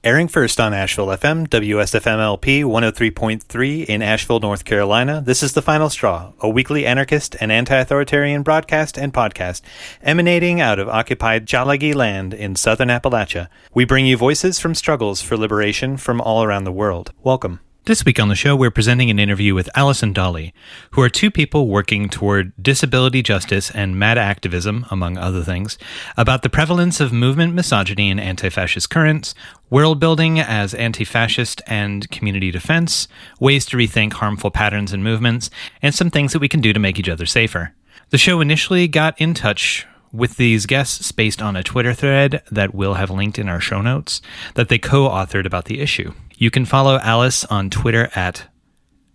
Airing first on Asheville FM, WSFM-LP 103.3 in Asheville, North Carolina, this is The Final Straw, a weekly anarchist and anti-authoritarian broadcast and podcast emanating out of occupied 𝙗𝙤𝙀𝙪 land in southern Appalachia. We bring you voices from struggles for liberation from all around the world. Welcome. This week on the show, we're presenting an interview with Alice and Dolly, who are two people working toward disability justice and mad activism, among other things, about the prevalence of movement misogyny and anti-fascist currents, world building as anti-fascist and community defense, ways to rethink harmful patterns and movements, and some things that we can do to make each other safer. The show initially got in touch with these guests based on a Twitter thread that we'll have linked in our show notes that they co-authored about the issue. You can follow Alice on Twitter at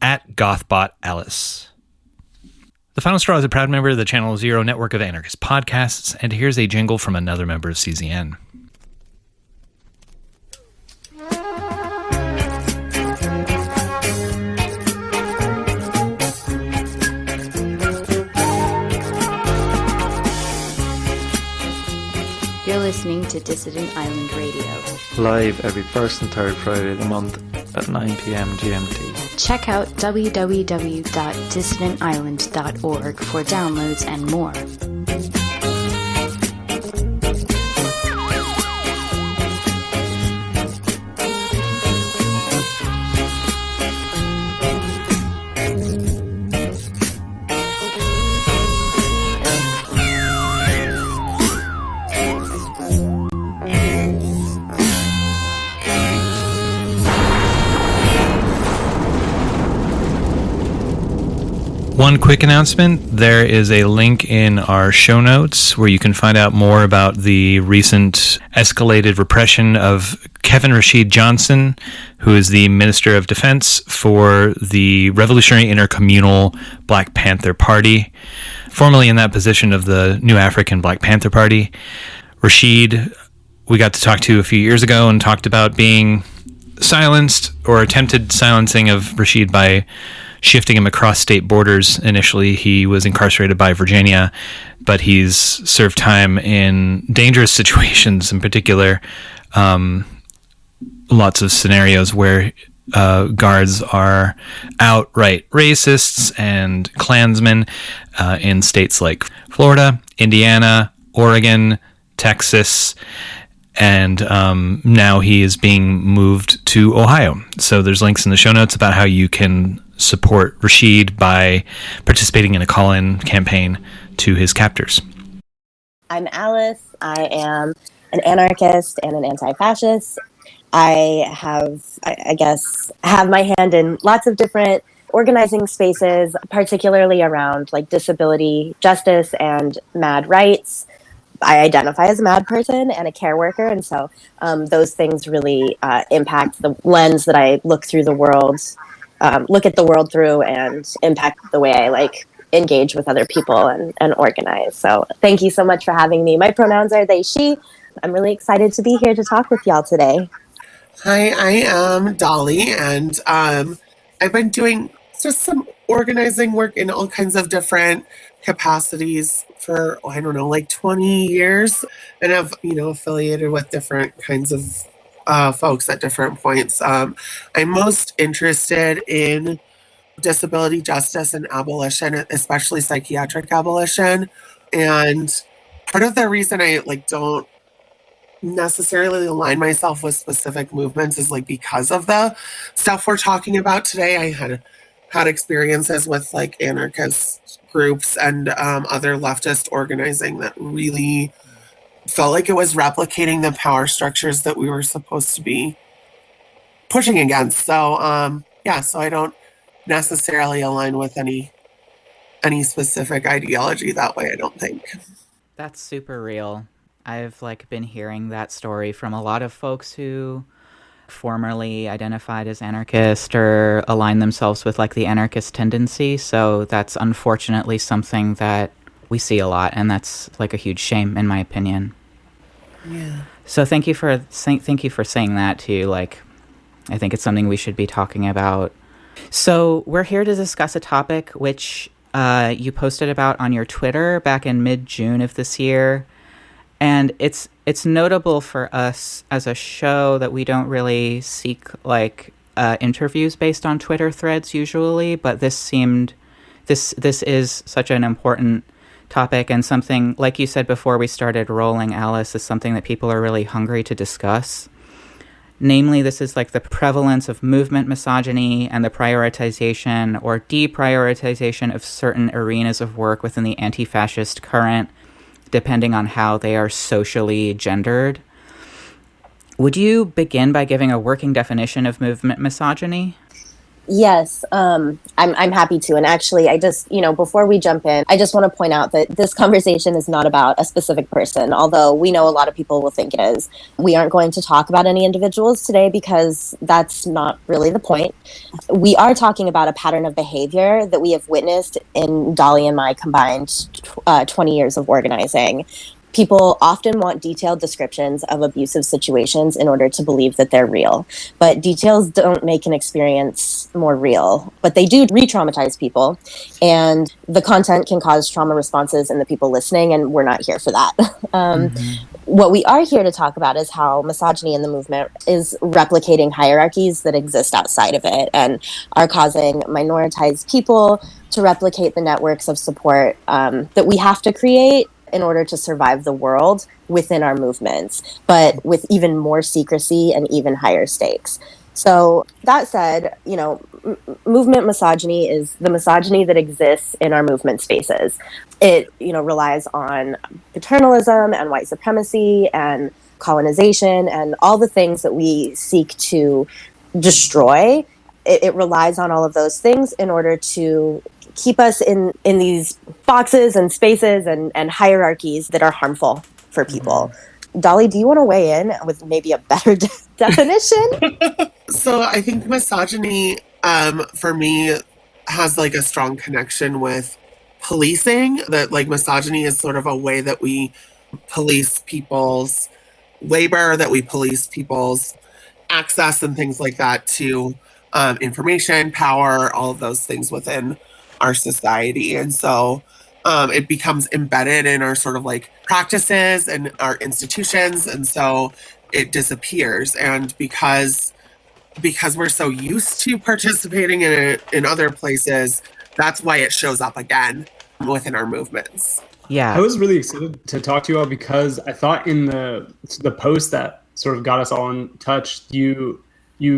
@GothbotAlice. The Final Straw is a proud member of the Channel Zero network of anarchist podcasts, and here's a jingle from another member of CZN. You're listening to Dissident Island Radio. Live every first and third Friday of the month at 9 p.m. GMT. Check out www.dissidentisland.org for downloads and more. One quick announcement, there is a link in our show notes where you can find out more about the recent escalated repression of Kevin Rashid Johnson, who is the Minister of Defense for the Revolutionary Intercommunal Black Panther Party, formerly in that position of the New African Black Panther Party. Rashid, we got to talk to a few years ago and talked about being silenced or attempted silencing of Rashid by shifting him across state borders. Initially, he was incarcerated by Virginia, but he's served time in dangerous situations, in particular, lots of scenarios where guards are outright racists and Klansmen in states like Florida, Indiana, Oregon, Texas, and now he is being moved to Ohio. So there's links in the show notes about how you can support Rashid by participating in a call-in campaign to his captors. I'm Alice. I am an anarchist and an anti-fascist. I have my hand in lots of different organizing spaces, particularly around like disability justice and mad rights. I identify as a mad person and a care worker, and so those things really impact the lens that I look at the world through, and impact the way I engage with other people and organize. So thank you so much for having me. My pronouns are they, she. I'm really excited to be here to talk with y'all today. Hi, I am Dolly, and I've been doing just some organizing work in all kinds of different capacities for, 20 years, and I've, affiliated with different kinds of folks at different points. I'm most interested in disability justice and abolition, especially psychiatric abolition. And part of the reason I don't necessarily align myself with specific movements is because of the stuff we're talking about today. I had experiences with anarchist groups and other leftist organizing that really felt like it was replicating the power structures that we were supposed to be pushing against. So so I don't necessarily align with any specific ideology that way, I don't think. That's super real. I've been hearing that story from a lot of folks who formerly identified as anarchist or align themselves with the anarchist tendency. So that's unfortunately something that we see a lot, and that's a huge shame in my opinion. Yeah. So thank you for saying that too. I think it's something we should be talking about. So we're here to discuss a topic which you posted about on your Twitter back in mid-June of this year. And it's notable for us as a show that we don't really seek like interviews based on Twitter threads usually, but this is such an important topic, and something, like you said before we started rolling, Alice, is something that people are really hungry to discuss. Namely, this is like the prevalence of movement misogyny and the prioritization or deprioritization of certain arenas of work within the anti-fascist current, depending on how they are socially gendered. Would you begin by giving a working definition of movement misogyny? Yes, I'm happy to. And actually, I just, before we jump in, I just want to point out that this conversation is not about a specific person, although we know a lot of people will think it is. We aren't going to talk about any individuals today because that's not really the point. We are talking about a pattern of behavior that we have witnessed in Ďaľi and my combined 20 years of organizing. People often want detailed descriptions of abusive situations in order to believe that they're real. But details don't make an experience more real, but they do re-traumatize people. And the content can cause trauma responses in the people listening, and we're not here for that. What we are here to talk about is how misogyny in the movement is replicating hierarchies that exist outside of it and are causing minoritized people to replicate the networks of support that we have to create in order to survive the world within our movements, but with even more secrecy and even higher stakes. So that said, movement misogyny is the misogyny that exists in our movement spaces. It, relies on paternalism and white supremacy and colonization and all the things that we seek to destroy. It relies on all of those things in order to keep us in these boxes and spaces and hierarchies that are harmful for people. Ďaľi, do you want to weigh in with maybe a better definition? So I think misogyny, for me, has like a strong connection with policing. That like misogyny is sort of a way that we police people's labor, that we police people's access and things like that to information, power, all of those things within our society. And so it becomes embedded in our sort of like practices and our institutions. And so it disappears. And because we're so used to participating in it in other places, that's why it shows up again within our movements. Yeah. I was really excited to talk to you all because I thought in the post that sort of got us all in touch, you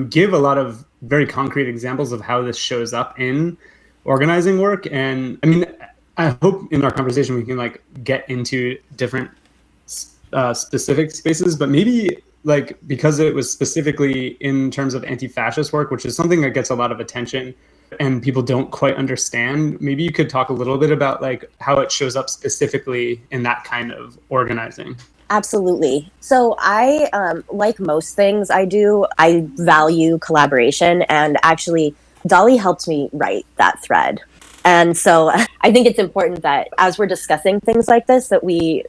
give a lot of very concrete examples of how this shows up in organizing work. And I mean, I hope in our conversation we can like get into different specific spaces, but maybe like because it was specifically in terms of anti-fascist work, which is something that gets a lot of attention and people don't quite understand, maybe you could talk a little bit about like how it shows up specifically in that kind of organizing. Absolutely. So I, like most things I do, I value collaboration, and actually Ďaľi helped me write that thread. And so I think it's important that as we're discussing things like this, that we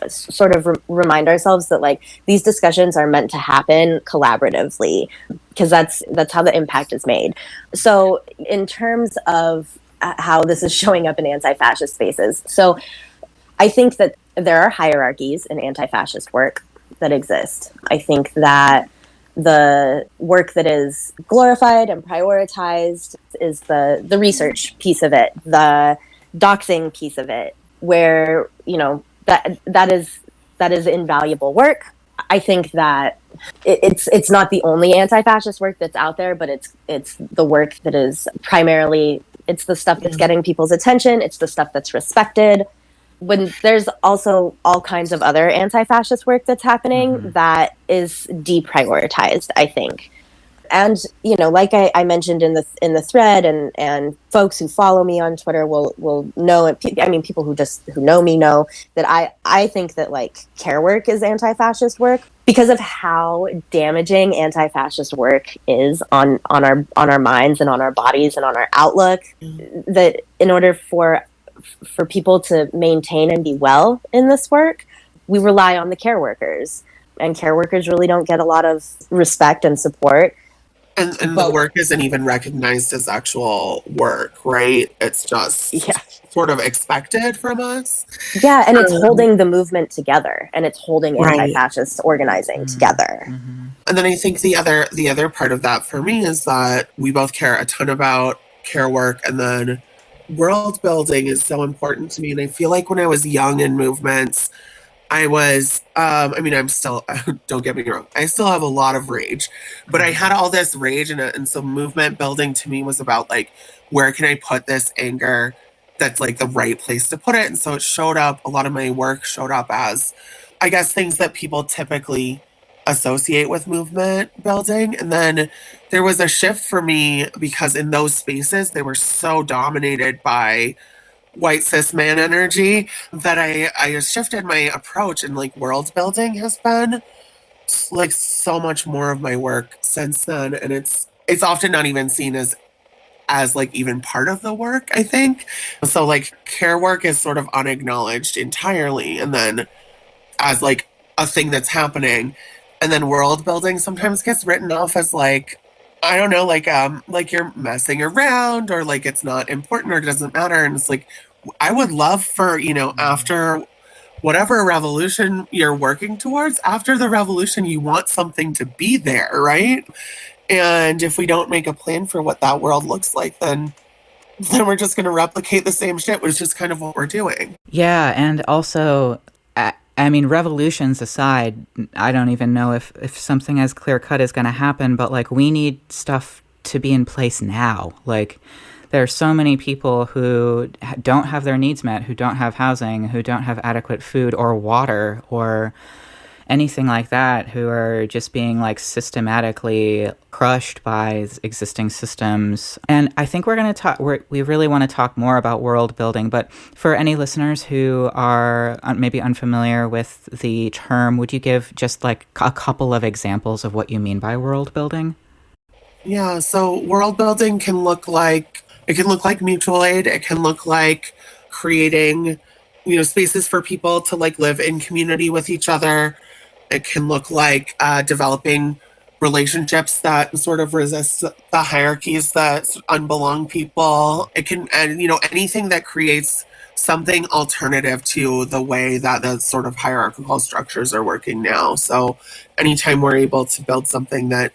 sort of remind ourselves that like these discussions are meant to happen collaboratively, because that's how the impact is made. So in terms of how this is showing up in anti-fascist spaces, so I think that there are hierarchies in anti-fascist work that exist. I think that the work that is glorified and prioritized is the research piece of it, the doxing piece of it, where that is invaluable work. I think that it's not the only anti-fascist work that's out there, but it's the work that is primarily, it's the stuff that's getting people's attention. It's the stuff that's respected. When there's also all kinds of other anti-fascist work that's happening that is deprioritized, I think. And, like I mentioned in the thread, and folks who follow me on Twitter will know, people who know me know that I think that like care work is anti-fascist work because of how damaging anti-fascist work is on our minds and on our bodies and on our outlook. That in order for people to maintain and be well in this work, we rely on the care workers, and care workers really don't get a lot of respect and support. And the work isn't even recognized as actual work, right? It's just sort of expected from us. Yeah, and it's holding the movement together, and it's holding anti-fascist organizing together. And then I think the other part of that for me is that we both care a ton about care work, and then world building is so important to me. And I feel like when I was young in movements, I was, I'm still, don't get me wrong, I still have a lot of rage, but I had all this rage, and so movement building to me was about, like, where can I put this anger that's, like, the right place to put it? And so it showed up, a lot of my work showed up as, I guess, things that people typically associate with movement building. And then there was a shift for me because in those spaces, they were so dominated by white cis man energy that I shifted my approach, and like world building has been like so much more of my work since then. And it's often not even seen as like even part of the work, I think. So like care work is sort of unacknowledged entirely, and then as like a thing that's happening. And then world building sometimes gets written off as like, I don't know, like you're messing around, or like it's not important, or it doesn't matter. And it's like, I would love for, after whatever revolution you're working towards, after the revolution, you want something to be there, right? And if we don't make a plan for what that world looks like, then we're just going to replicate the same shit, which is just kind of what we're doing. Yeah, and also, I mean, revolutions aside, I don't even know if something as clear-cut is going to happen, but, like, we need stuff to be in place now. Like, there are so many people who don't have their needs met, who don't have housing, who don't have adequate food or water or anything like that, who are just being, like, systematically crushed by existing systems. And I think we're going to talk, we really want to talk more about world building, but for any listeners who are maybe unfamiliar with the term, would you give just like a couple of examples of what you mean by world building? Yeah, so world building can look like, mutual aid. It can look like creating, spaces for people to like live in community with each other. It can look like developing relationships that sort of resist the hierarchies that unbelong people. It can, and anything that creates something alternative to the way that the sort of hierarchical structures are working now. So anytime we're able to build something that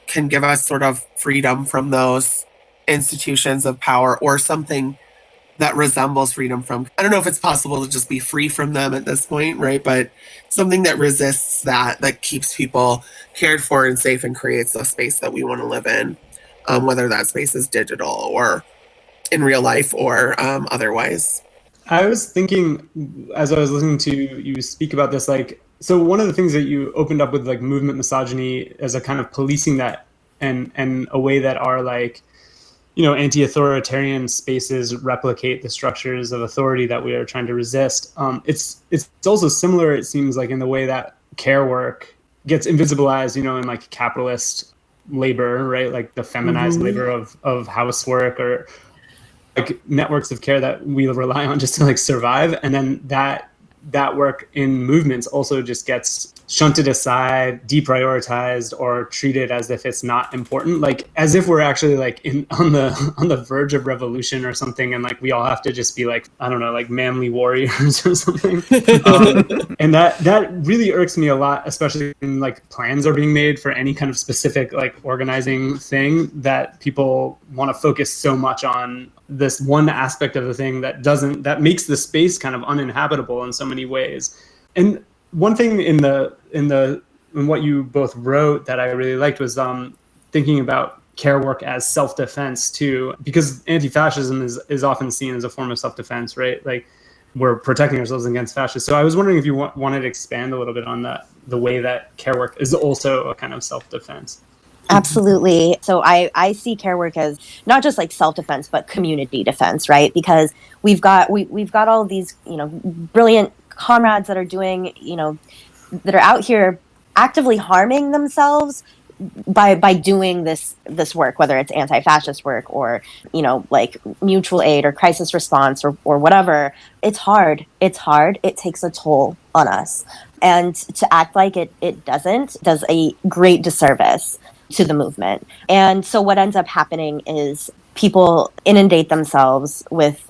can give us sort of freedom from those institutions of power, or something that resembles freedom from, I don't know if it's possible to just be free from them at this point, right? But something that resists that keeps people cared for and safe and creates the space that we want to live in, whether that space is digital or in real life or otherwise. I was thinking, as I was listening to you speak about this, like, so one of the things that you opened up with, like, movement misogyny as a kind of policing that and a way that are like, anti-authoritarian spaces replicate the structures of authority that we are trying to resist. It's also similar, it seems like, in the way that care work gets invisibilized, in like capitalist labor, right? Like the feminized labor of housework, or like networks of care that we rely on just to like survive. And then that work in movements also just gets shunted aside, deprioritized, or treated as if it's not important, like as if we're actually like on the verge of revolution or something, and like we all have to just be like, I don't know, like manly warriors or something. And that really irks me a lot, especially when like plans are being made for any kind of specific like organizing thing, that people want to focus so much on this one aspect of the thing that makes the space kind of uninhabitable in so many ways. And one thing in what you both wrote that I really liked was thinking about care work as self-defense too, because anti-fascism is often seen as a form of self-defense, right? Like we're protecting ourselves against fascists. So I was wondering if you wanted to expand a little bit on that, the way that care work is also a kind of self-defense. Absolutely. So I see care work as not just like self-defense, but community defense, right? Because we've got all of these, brilliant comrades that are doing, that are out here actively harming themselves by doing this work, whether it's anti-fascist work or, like mutual aid or crisis response or whatever. It's hard. It takes a toll on us. And to act like it does a great disservice. to the movement. And so what ends up happening is people inundate themselves with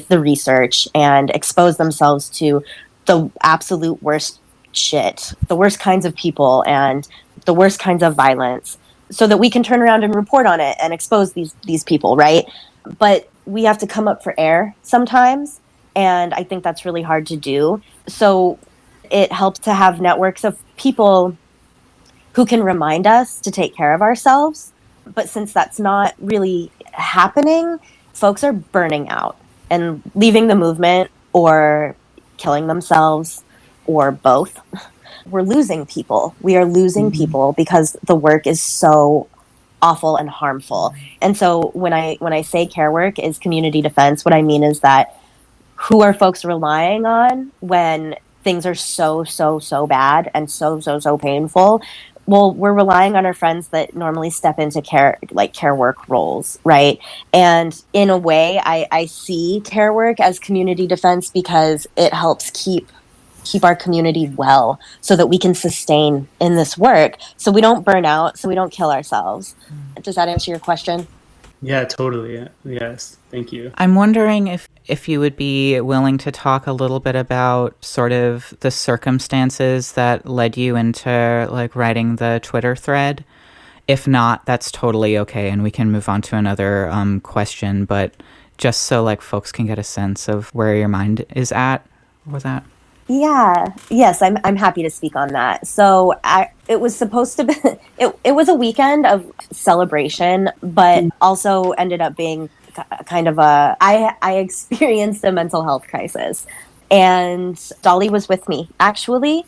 the research and expose themselves to the absolute worst shit, the worst kinds of people and the worst kinds of violence, so that we can turn around and report on it and expose these people, right? But we have to come up for air sometimes, and I think that's really hard to do. So it helps to have networks of people who can remind us to take care of ourselves. But since that's not really happening, folks are burning out and leaving the movement or killing themselves or both. We're losing people. We are losing people because the work is so awful and harmful. And so when I say care work is community defense, what I mean is that who are folks relying on when things are so bad and so painful? Well, we're relying on our friends that normally step into care work roles, right? And in a way, I see care work as community defense because it helps keep our community well so that we can sustain in this work, so we don't burn out, so we don't kill ourselves. Does that answer your question? Yeah, totally. Yes. Thank you. I'm wondering if you would be willing to talk a little bit about sort of the circumstances that led you into like writing the Twitter thread. If not, that's totally okay, and we can move on to another question. But just so like folks can get a sense of where your mind is at with that. Yeah. Yes, I'm happy to speak on that. So it was supposed to be it was a weekend of celebration, but also ended up being kind of I experienced a mental health crisis, and Dolly was with me actually,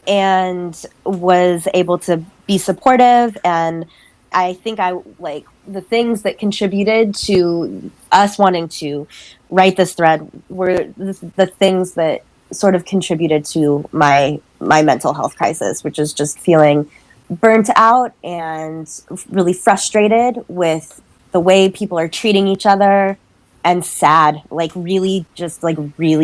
and was able to be supportive. And I think like the things that contributed to us wanting to write this thread were the things that sort of contributed to my mental health crisis, which is just feeling burnt out and really frustrated with the way people are treating each other, and sad, like really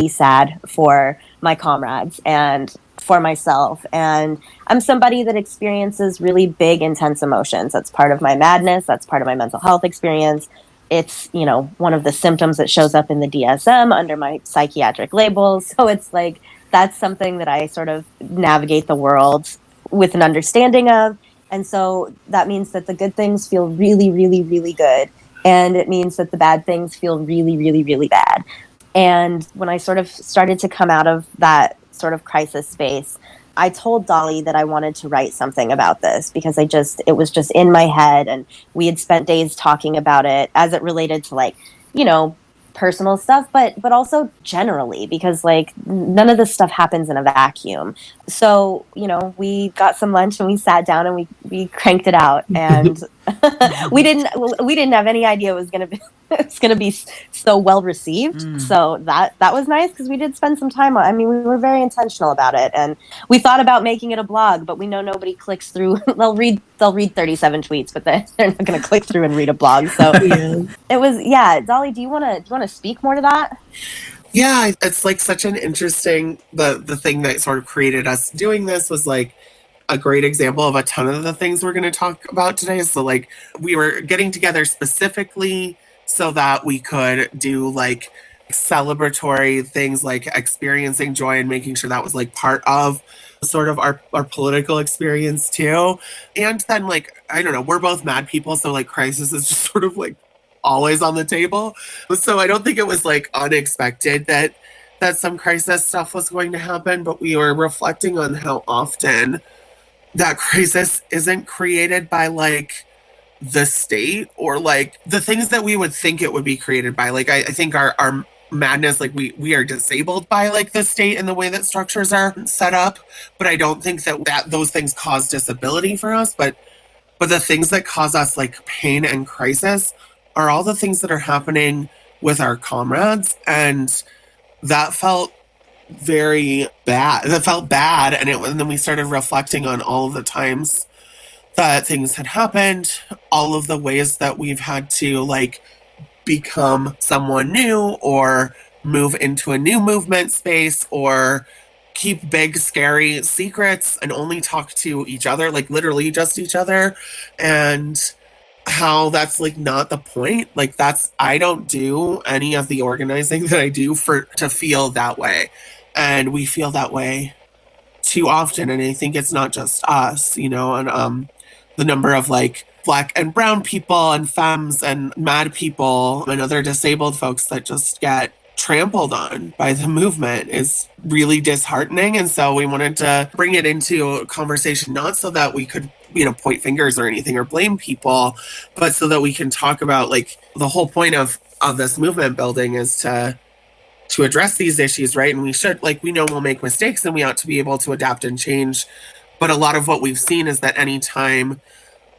sad for my comrades and for myself. And I'm somebody that experiences really big, intense emotions. That's part of my madness. That's part of my mental health experience. It's, one of the symptoms that shows up in the DSM under my psychiatric labels. So it's like, that's something that I sort of navigate the world with an understanding of. And so that means that the good things feel really, really, really good. And it means that the bad things feel really, really, really bad. And when I sort of started to come out of that sort of crisis space, I told Dolly that I wanted to write something about this because it was just in my head, and we had spent days talking about it as it related to like, personal stuff, but also generally, because like none of this stuff happens in a vacuum. So, we got some lunch and we sat down and we cranked it out, and we didn't have any idea it was going to be so well received. So that was nice, because we did spend some time on. I mean, we were very intentional about it, and we thought about making it a blog, but we know nobody clicks through. They'll read 37 tweets, but they're not going to click through and read a blog. So it was, Dolly, do you want to speak more to that? Yeah, it's like such an interesting, the thing that sort of created us doing this was like a great example of a ton of the things we're going to talk about today. So like we were getting together specifically so that we could do like celebratory things, like experiencing joy and making sure that was like part of sort of our political experience too. And then like, I don't know, we're both mad people. So like crisis is just sort of like always on the table. So I don't think it was like unexpected that some crisis stuff was going to happen, but we were reflecting on how often that crisis isn't created by like the state or like the things that we would think it would be created by. Like I think our madness, like we are disabled by like the state and the way that structures are set up, but I don't think that those things cause disability for us, but the things that cause us like pain and crisis are all the things that are happening with our comrades. And that felt very bad. That felt bad. And then we started reflecting on all of the times that things had happened, all of the ways that we've had to like become someone new or move into a new movement space or keep big, scary secrets and only talk to each other, like literally just each other, and how that's like not the point. Like I don't do any of the organizing that I do to feel that way. And we feel that way too often. And I think it's not just us, and the number of like Black and brown people and femmes and mad people and other disabled folks that just get trampled on by the movement is really disheartening. And so we wanted to bring it into a conversation, not so that we could, point fingers or anything or blame people, but so that we can talk about like the whole point of this movement building is to address these issues, right? And we should, like, we know we'll make mistakes and we ought to be able to adapt and change. But a lot of what we've seen is that anytime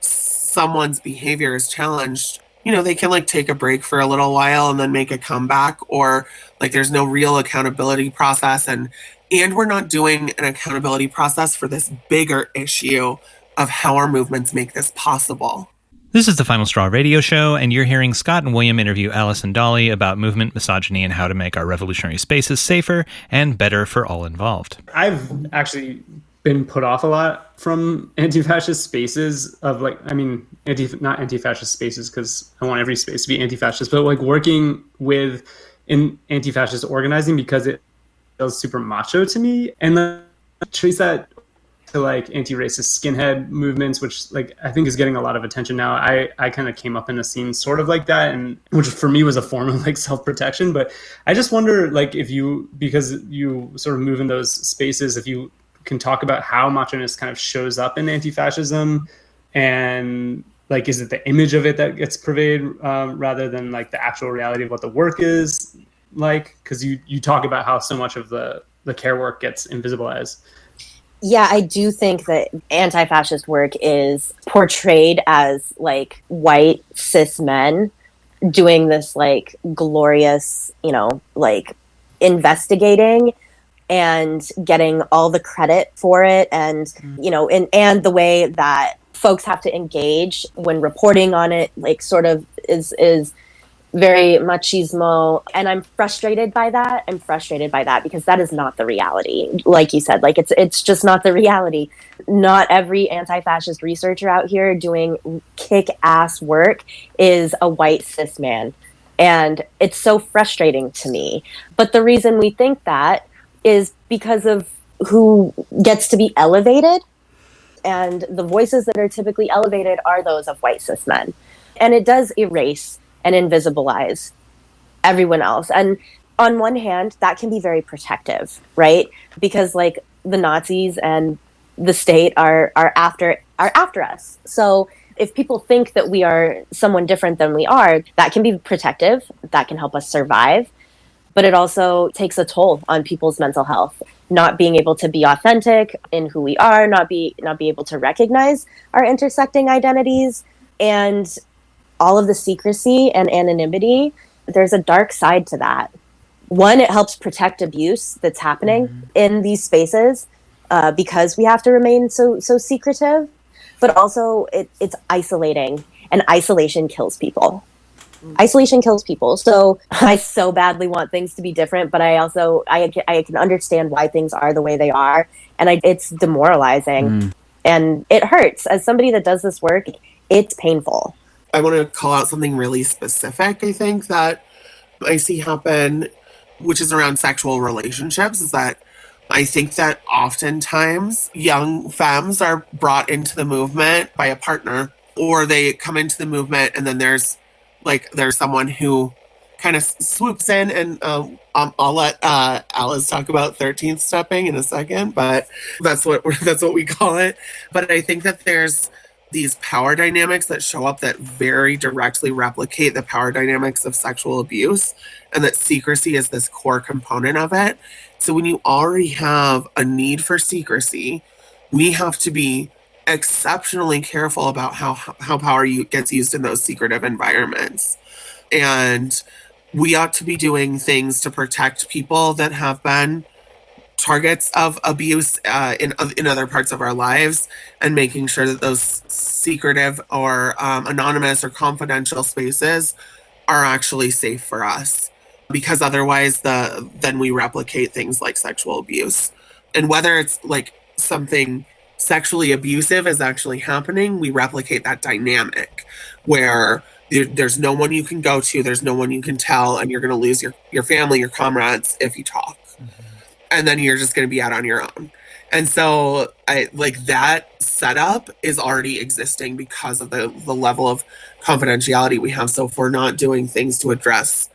someone's behavior is challenged, they can like take a break for a little while and then make a comeback, or like there's no real accountability process. And we're not doing an accountability process for this bigger issue of how our movements make this possible. This is the Final Straw radio show, and you're hearing Scott and William interview Alice and Dolly about movement, misogyny, and how to make our revolutionary spaces safer and better for all involved. I've actually been put off a lot from anti-fascist spaces of like, not anti-fascist spaces because I want every space to be anti-fascist, but like working with in anti-fascist organizing because it feels super macho to me. And then trace that to like anti-racist skinhead movements, which like I think is getting a lot of attention now. I kind of came up in a scene sort of like that, and which for me was a form of like self-protection. But I just wonder like because you sort of move in those spaces, if you can talk about how macho-ness kind of shows up in anti-fascism, and like, is it the image of it that gets pervaded rather than like the actual reality of what the work is like? Because you talk about how so much of the care work gets invisibilized. Yeah, I do think that anti-fascist work is portrayed as like white cis men doing this like glorious, like investigating and getting all the credit for it. And, and the way that folks have to engage when reporting on it, like sort of is very machismo. And I'm frustrated by that. Because that is not the reality. Like you said, like it's just not the reality. Not every anti-fascist researcher out here doing kick-ass work is a white cis man. And it's so frustrating to me. But the reason we think that is because of who gets to be elevated. And the voices that are typically elevated are those of white cis men. And it does erase and invisibilize everyone else. And on one hand, that can be very protective, right? Because like the Nazis and the state are after us. So if people think that we are someone different than we are, that can be protective. That can help us survive. But it also takes a toll on people's mental health, not being able to be authentic in who we are, not be able to recognize our intersecting identities, and all of the secrecy and anonymity. There's a dark side to that. One, it helps protect abuse that's happening in these spaces because we have to remain so secretive, but also it's isolating, and isolation kills people. So I so badly want things to be different, but I also I can understand why things are the way they are, and it's demoralizing and it hurts. As somebody that does this work, it's painful. I want to call out something really specific, I think, that I see happen, which is around sexual relationships, is that I think that oftentimes young femmes are brought into the movement by a partner, or they come into the movement and then there's someone who kind of swoops in, and I'll let Alice talk about 13th stepping in a second, but that's what we call it. But I think that there's these power dynamics that show up that very directly replicate the power dynamics of sexual abuse, and that secrecy is this core component of it. So when you already have a need for secrecy, we have to be exceptionally careful about how power gets used in those secretive environments. And we ought to be doing things to protect people that have been targets of abuse in other parts of our lives, and making sure that those secretive or anonymous or confidential spaces are actually safe for us, because otherwise then we replicate things like sexual abuse. And whether it's like something sexually abusive is actually happening, we replicate that dynamic where there's no one you can go to, there's no one you can tell, and you're going to lose your family, your comrades if you talk. And then you're just going to be out on your own. And so that setup is already existing because of the level of confidentiality we have. So if we're not doing things to address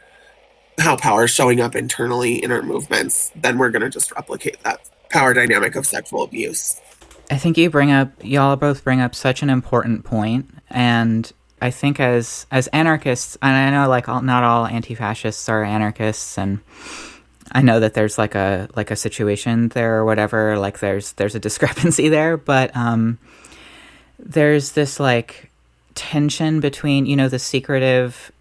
how power is showing up internally in our movements, then we're going to just replicate that power dynamic of sexual abuse. I think y'all both bring up such an important point, and I think as anarchists, and I know like not all anti-fascists are anarchists, and I know that there's like a situation there or whatever, like there's a discrepancy there, but there's this like tension between, you know, the secretive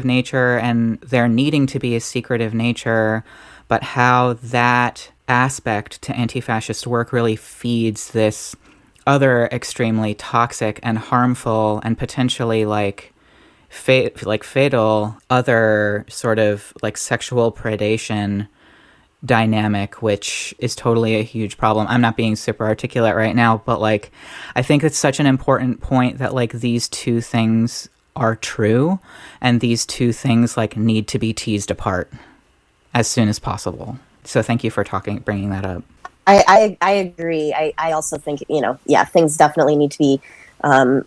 nature and there needing to be a secretive nature, but how that aspect to anti-fascist work really feeds this other extremely toxic and harmful and potentially fatal other sort of like sexual predation dynamic, which is totally a huge problem. I'm not being super articulate right now, but like I think it's such an important point that like these two things are true and these two things like need to be teased apart as soon as possible. So thank you for bringing that up. I agree. I also think, you know, yeah, things definitely need to be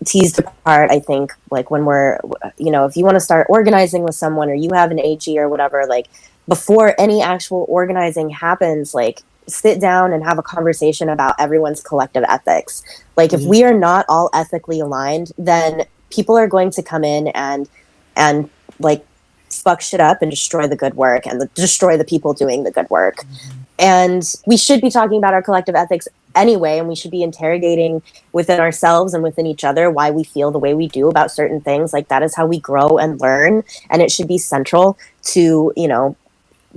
teased apart. I think like when we're, you know, if you want to start organizing with someone or you have an AG or whatever, like before any actual organizing happens, like sit down and have a conversation about everyone's collective ethics. Like if we are not all ethically aligned, then people are going to come in and like fuck shit up and destroy the good work and destroy the people doing the good work. And we should be talking about our collective ethics anyway, and we should be interrogating within ourselves and within each other why we feel the way we do about certain things. Like that is how we grow and learn, and it should be central to, you know,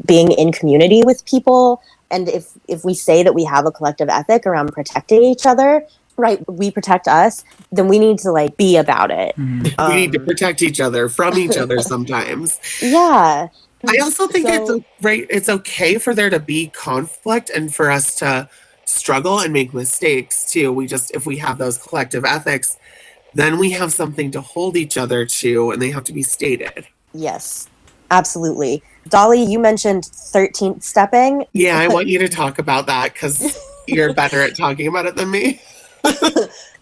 being in community with people. And if we say that we have a collective ethic around protecting each other, right, we protect us, then we need to like be about it. We need to protect each other from each other sometimes. Yeah. I also think it's okay for there to be conflict and for us to struggle and make mistakes too. If we have those collective ethics, then we have something to hold each other to, and they have to be stated. Yes, absolutely. Dolly, you mentioned 13th stepping. Yeah, I want you to talk about that because you're better at talking about it than me.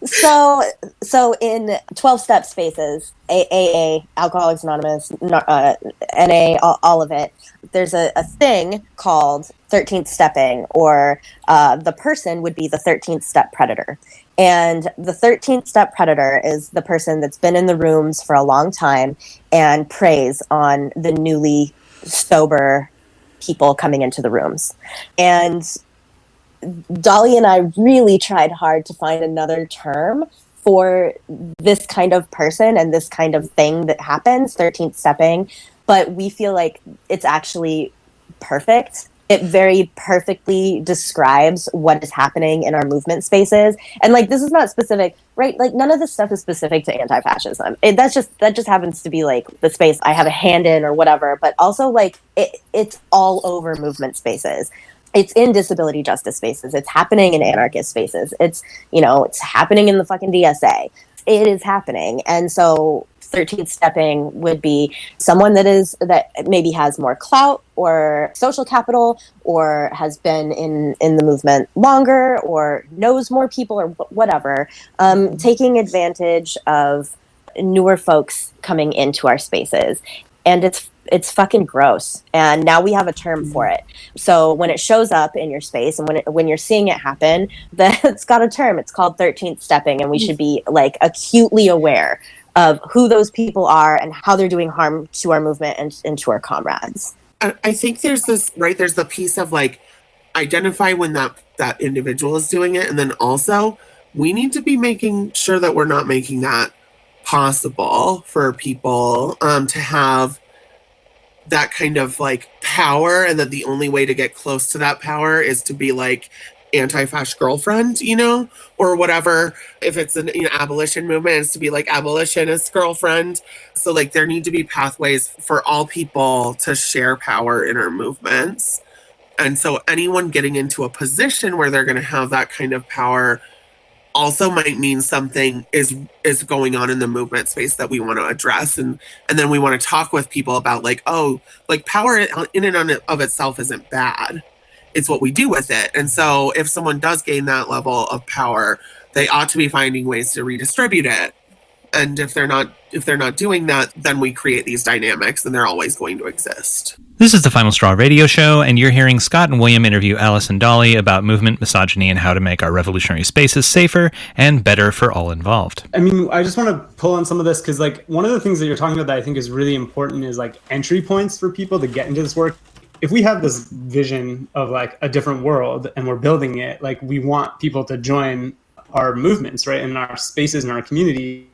So in 12-step spaces, AA, Alcoholics Anonymous, NA, all of it, there's a thing called 13th stepping, or the person would be the 13th step predator. And the 13th step predator is the person that's been in the rooms for a long time and preys on the newly sober people coming into the rooms. And Dolly and I really tried hard to find another term for this kind of person and this kind of thing that happens, 13th stepping, but we feel like it's actually perfect. It very perfectly describes what is happening in our movement spaces. And like, this is not specific, right? Like none of this stuff is specific to anti-fascism. That just happens to be like the space I have a hand in or whatever, but also like it's all over movement spaces. It's in disability justice spaces. It's happening in anarchist spaces. It's, you know, it's happening in the fucking DSA. It is happening. And so 13th stepping would be someone that maybe has more clout or social capital or has been in the movement longer or knows more people or whatever, taking advantage of newer folks coming into our spaces. And it's fucking gross. And now we have a term for it. So when it shows up in your space and when you're seeing it happen, it's got a term. It's called 13th stepping. And we should be like acutely aware of who those people are and how they're doing harm to our movement and to our comrades. I think there's this, right? There's the piece of like, identify when that individual is doing it. And then also we need to be making sure that we're not making that possible for people to have that kind of like power, and that the only way to get close to that power is to be like anti-fascist girlfriend, you know, or whatever. If it's an abolition movement, it's to be like abolitionist girlfriend. So like there need to be pathways for all people to share power in our movements. And so anyone getting into a position where they're going to have that kind of power also might mean something is going on in the movement space that we want to address. And then we want to talk with people about like, oh, like power in and of itself isn't bad. It's what we do with it. And so if someone does gain that level of power, they ought to be finding ways to redistribute it. And if they're not doing that, then we create these dynamics and they're always going to exist. This is the Final Straw radio show, and you're hearing Scott and William interview Alice and Dolly about movement, misogyny, and how to make our revolutionary spaces safer and better for all involved. I mean, I just want to pull on some of this because, like, one of the things that you're talking about that I think is really important is, like, entry points for people to get into this work. If we have this vision of, like, a different world and we're building it, like, we want people to join our movements, right, in our spaces, in our community.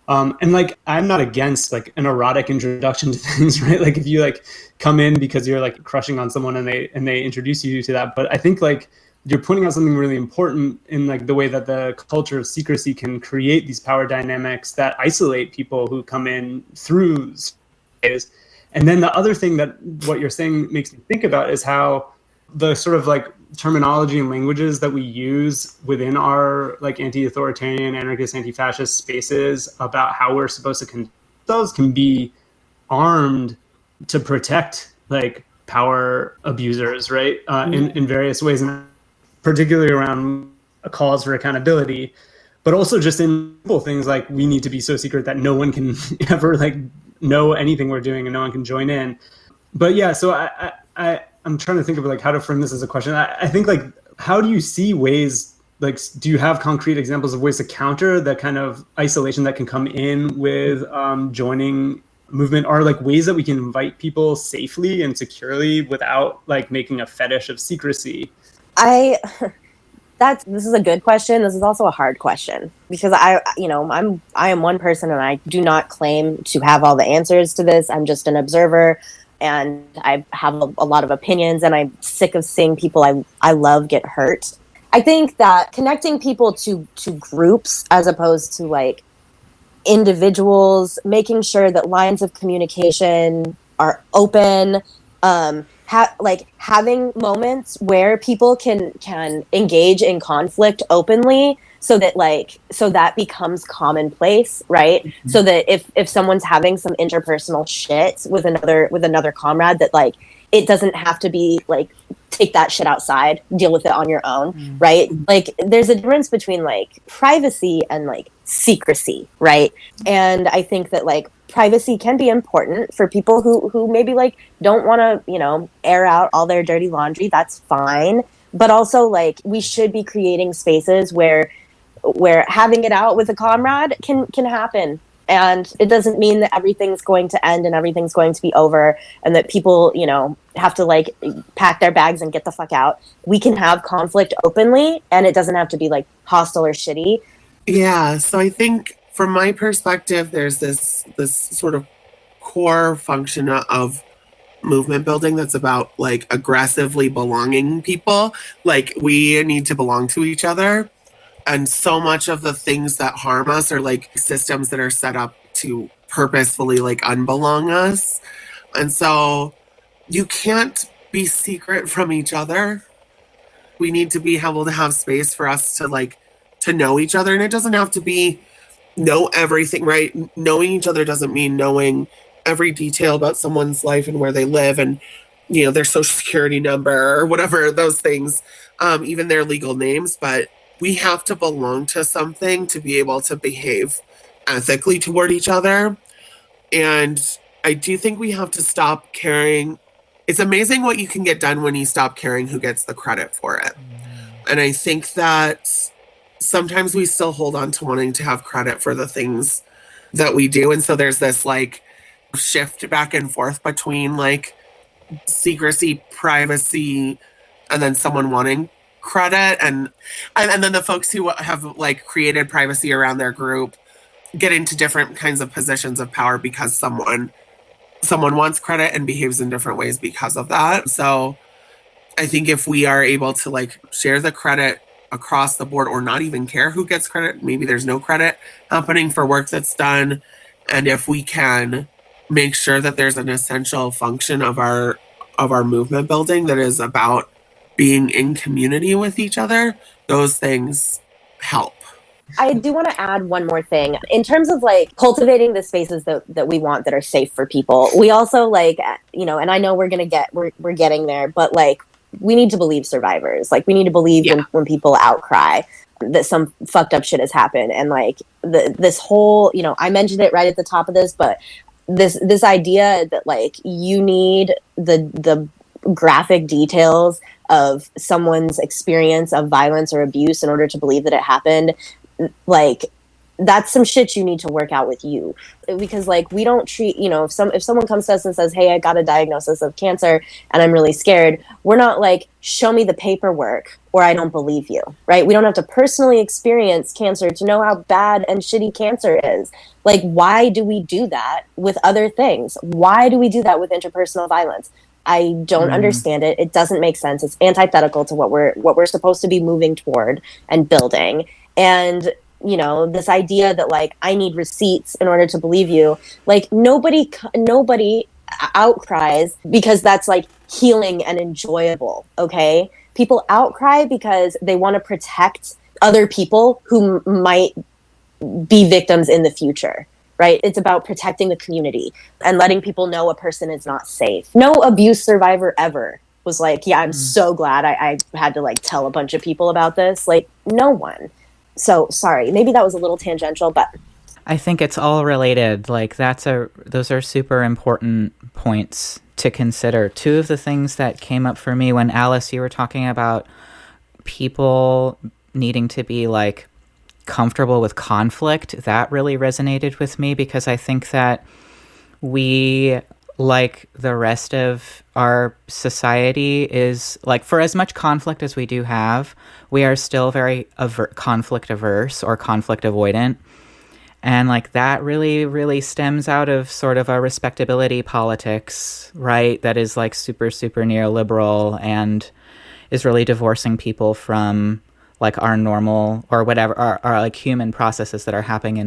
And like, I'm not against like an erotic introduction to things, right? Like if you like come in because you're like crushing on someone and they introduce you to that. But I think like you're pointing out something really important in like the way that the culture of secrecy can create these power dynamics that isolate people who come in through spaces. And then the other thing that what you're saying makes me think about is how the sort of like terminology and languages that we use within our like anti-authoritarian, anarchist, anti-fascist spaces about how we're supposed to conduct those can be armed to protect like power abusers, right? In various ways, and particularly around calls for accountability, but also just in simple things like we need to be so secret that no one can ever like know anything we're doing and no one can join in. But yeah, so I'm trying to think of like how to frame this as a question. I think like, how do you see ways, like, do you have concrete examples of ways to counter that kind of isolation that can come in with joining movement, or like ways that we can invite people safely and securely without like making a fetish of secrecy? This is a good question. This is also a hard question because I am one person and I do not claim to have all the answers to this. I'm just an observer. And I have a lot of opinions, and I'm sick of seeing people I love get hurt. I think that connecting people to groups as opposed to like individuals, making sure that lines of communication are open, having moments where people can engage in conflict openly. So that becomes commonplace, right? Mm-hmm. So that if someone's having some interpersonal shit with another comrade, that like it doesn't have to be like take that shit outside, deal with it on your own, mm-hmm. right? Like there's a difference between like privacy and like secrecy, right? And I think that like privacy can be important for people who maybe like don't want to, air out all their dirty laundry. That's fine. But also like we should be creating spaces where having it out with a comrade can happen. And it doesn't mean that everything's going to end and everything's going to be over and that people, have to like pack their bags and get the fuck out. We can have conflict openly and it doesn't have to be like hostile or shitty. Yeah. So I think from my perspective, there's this sort of core function of movement building that's about like aggressively belonging people. Like we need to belong to each other. And so much of the things that harm us are like systems that are set up to purposefully like unbelong us. And so you can't be secret from each other. We need to be able to have space for us to know each other. And it doesn't have to be know everything, right? Knowing each other doesn't mean knowing every detail about someone's life and where they live and, their social security number or whatever, those things, even their legal names. But we have to belong to something to be able to behave ethically toward each other. And I do think we have to stop caring. It's amazing what you can get done when you stop caring who gets the credit for it. And I think that sometimes we still hold on to wanting to have credit for the things that we do. And so there's this like shift back and forth between like secrecy, privacy, and then someone wanting credit, and then the folks who have like created privacy around their group get into different kinds of positions of power because someone wants credit and behaves in different ways because of that. So I think if we are able to like share the credit across the board or not even care who gets credit, maybe there's no credit happening for work that's done, and if we can make sure that there's an essential function of our movement building that is about being in community with each other, those things help. I do want to add one more thing. In terms of like cultivating the spaces that we want that are safe for people, we also like, you know, and I know we're getting there, but like we need to believe survivors. Like we need to believe when people outcry that some fucked up shit has happened. And like this whole, you know, I mentioned it right at the top of this, but this idea that like you need the graphic details of someone's experience of violence or abuse in order to believe that it happened, like that's some shit you need to work out with you. Because like we don't treat, you know, if someone comes to us and says, hey, I got a diagnosis of cancer and I'm really scared, we're not like, show me the paperwork or I don't believe you, right? We don't have to personally experience cancer to know how bad and shitty cancer is. Like, why do we do that with other things? Why do we do that with interpersonal violence? I don't understand it. It doesn't make sense. It's antithetical to what we're supposed to be moving toward and building. And, you know, this idea that like, I need receipts in order to believe you, like nobody outcries because that's like healing and enjoyable. Okay. People outcry because they want to protect other people who might be victims in the future. Right? It's about protecting the community and letting people know a person is not safe. No abuse survivor ever was like, yeah, I'm so glad I had to like tell a bunch of people about this. Like, no one. So sorry, maybe that was a little tangential, but I think it's all related. Like those are super important points to consider. Two of the things that came up for me when Alice, you were talking about people needing to be like comfortable with conflict, that really resonated with me because I think that we, like the rest of our society, is like, for as much conflict as we do have, we are still very conflict averse or conflict avoidant. And like that really, really stems out of sort of a respectability politics, right? That is like super, super neoliberal and is really divorcing people from like our normal or whatever, our like human processes that are happening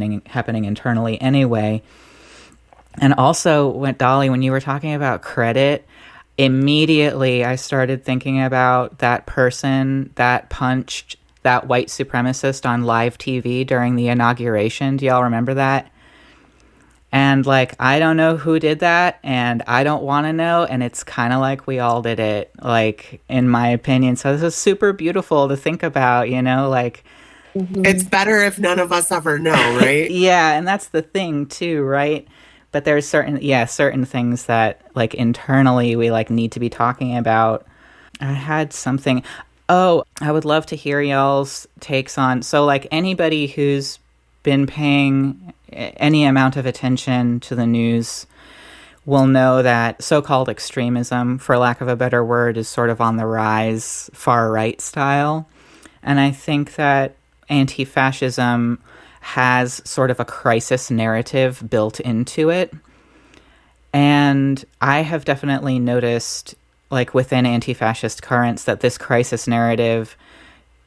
internally anyway. And also, when you were talking about credit, immediately I started thinking about that person that punched that white supremacist on live TV during the inauguration. Do y'all remember that? And like, I don't know who did that, and I don't want to know, and it's kind of like we all did it, like, in my opinion. So this is super beautiful to think about, you know, like... It's better if none of us ever know, right? Yeah, and that's the thing, too, right? But there's certain things that, like, internally we, like, need to be talking about. I had something... Oh, I would love to hear y'all's takes on... So, like, anybody who's been paying any amount of attention to the news will know that so-called extremism, for lack of a better word, is sort of on the rise, far-right style. And I think that anti-fascism has sort of a crisis narrative built into it. And I have definitely noticed, like within anti-fascist currents, that this crisis narrative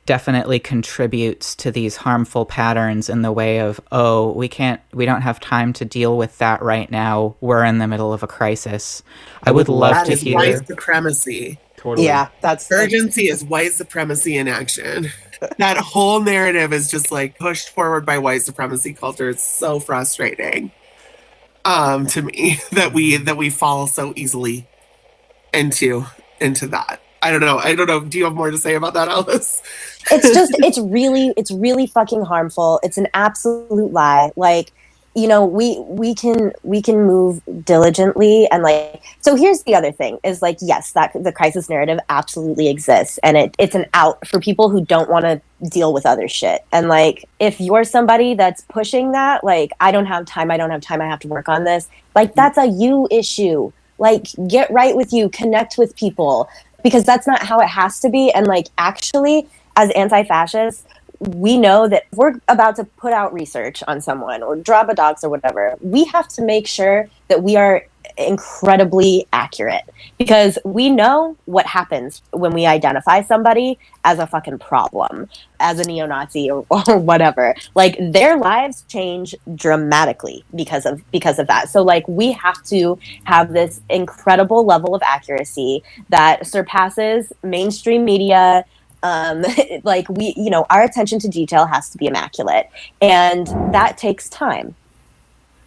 definitely contributes to these harmful patterns in the way of, oh, we don't have time to deal with that right now. We're in the middle of a crisis. I would love to hear. That is white supremacy. Totally. Yeah, that's urgency is white supremacy in action. That whole narrative is just like pushed forward by white supremacy culture. It's so frustrating to me that we fall so easily into that. I don't know. Do you have more to say about that, Alice? It's really fucking harmful. It's an absolute lie. Like, you know, we can move diligently, and like, so here's the other thing is like, yes, that the crisis narrative absolutely exists, and it's an out for people who don't want to deal with other shit. And like, if you're somebody that's pushing that, like, I don't have time, I have to work on this, like, that's a you issue. Like, get right with you, connect with people, because that's not how it has to be. And like, actually, as anti-fascists, we know that if we're about to put out research on someone or drop a dox or whatever, we have to make sure that we are incredibly accurate, because we know what happens when we identify somebody as a fucking problem, as a neo-Nazi or whatever. Like, their lives change dramatically because of that. So like, we have to have this incredible level of accuracy that surpasses mainstream media. Like, we, you know, our attention to detail has to be immaculate, and that takes time.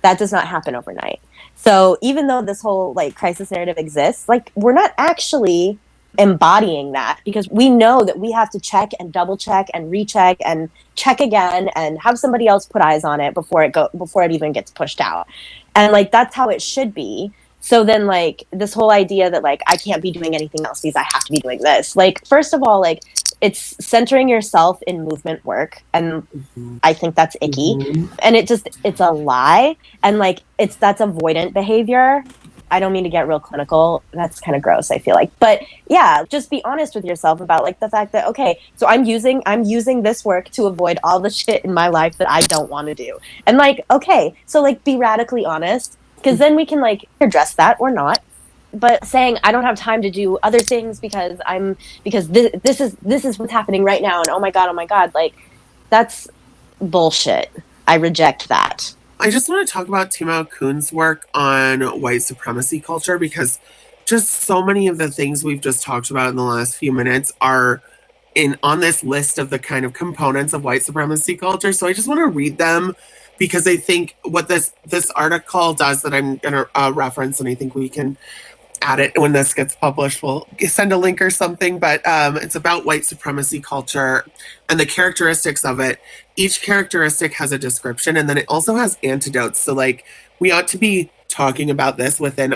That does not happen overnight. So even though this whole like crisis narrative exists, like, we're not actually embodying that, because we know that we have to check and double check and recheck and check again and have somebody else put eyes on it before it even gets pushed out. And like, that's how it should be. So then, like, this whole idea that like, I can't be doing anything else because I have to be doing this. Like, first of all, like, it's centering yourself in movement work, and I think that's icky. And it's a lie, and like, that's avoidant behavior. I don't mean to get real clinical. That's kind of gross, I feel like. But yeah, just be honest with yourself about like the fact that, okay, so I'm using this work to avoid all the shit in my life that I don't want to do. And like, okay, so like, be radically honest, because then we can like address that or not. But saying I don't have time to do other things because this is what's happening right now, and oh my god, like, that's bullshit. I reject that. I just want to talk about Tema Okun's work on white supremacy culture, because just so many of the things we've just talked about in the last few minutes are on this list of the kind of components of white supremacy culture. So I just want to read them, because I think what this article does, that I'm going to reference, and I think we can add it when this gets published, we'll send a link or something, but it's about white supremacy culture and the characteristics of it. Each characteristic has a description, and then it also has antidotes. So like, we ought to be talking about this within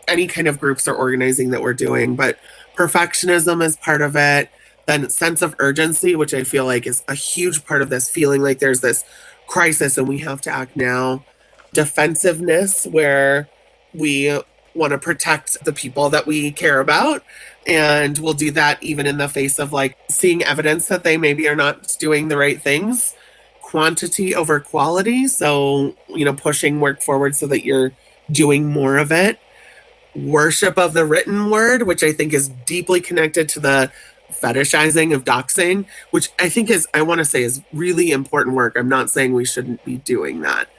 any kind of groups or organizing that we're doing, but perfectionism is part of it. Then sense of urgency, which I feel like is a huge part of this, feeling like there's this crisis and we have to act now. Defensiveness, where we want to protect the people that we care about, and we'll do that even in the face of like seeing evidence that they maybe are not doing the right things. Quantity over quality, so, you know, pushing work forward so that you're doing more of it. Worship of the written word, which I think is deeply connected to the fetishizing of doxing, which I think is really important work. I'm not saying we shouldn't be doing that,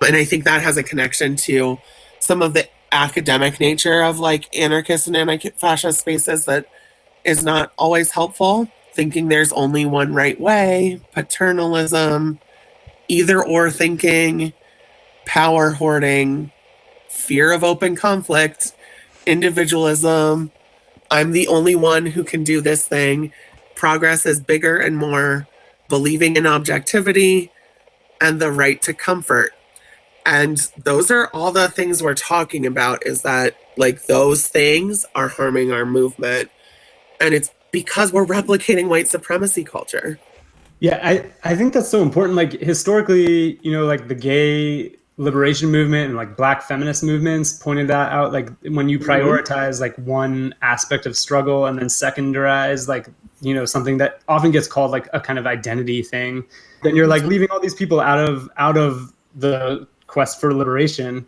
and I think that has a connection to some of the academic nature of like anarchist and anti-fascist spaces that is not always helpful. Thinking there's only one right way, paternalism, either or thinking, power hoarding, fear of open conflict, individualism, I'm the only one who can do this thing, progress is bigger and more, believing in objectivity, and the right to comfort. And those are all the things we're talking about, is that like those things are harming our movement. And it's because we're replicating white supremacy culture. Yeah, I think that's so important. Like historically, you know, like the gay liberation movement and like black feminist movements pointed that out. Like when you prioritize like one aspect of struggle and then secondarize like, you know, something that often gets called like a kind of identity thing, then you're like leaving all these people out of the quest for liberation.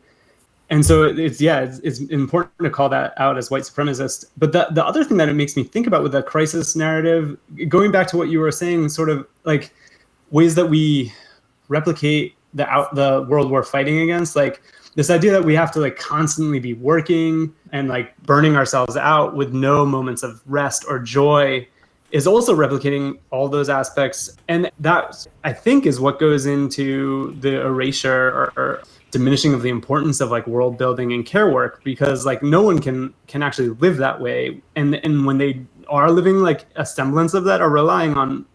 And so it's important to call that out as white supremacist. But the other thing that it makes me think about with the crisis narrative, going back to what you were saying, sort of like ways that we replicate the world we're fighting against, like this idea that we have to like constantly be working and like burning ourselves out with no moments of rest or joy is also replicating all those aspects. And that, I think, is what goes into the erasure or diminishing of the importance of like world building and care work, because like no one can actually live that way. And when they are living like a semblance of that, are relying on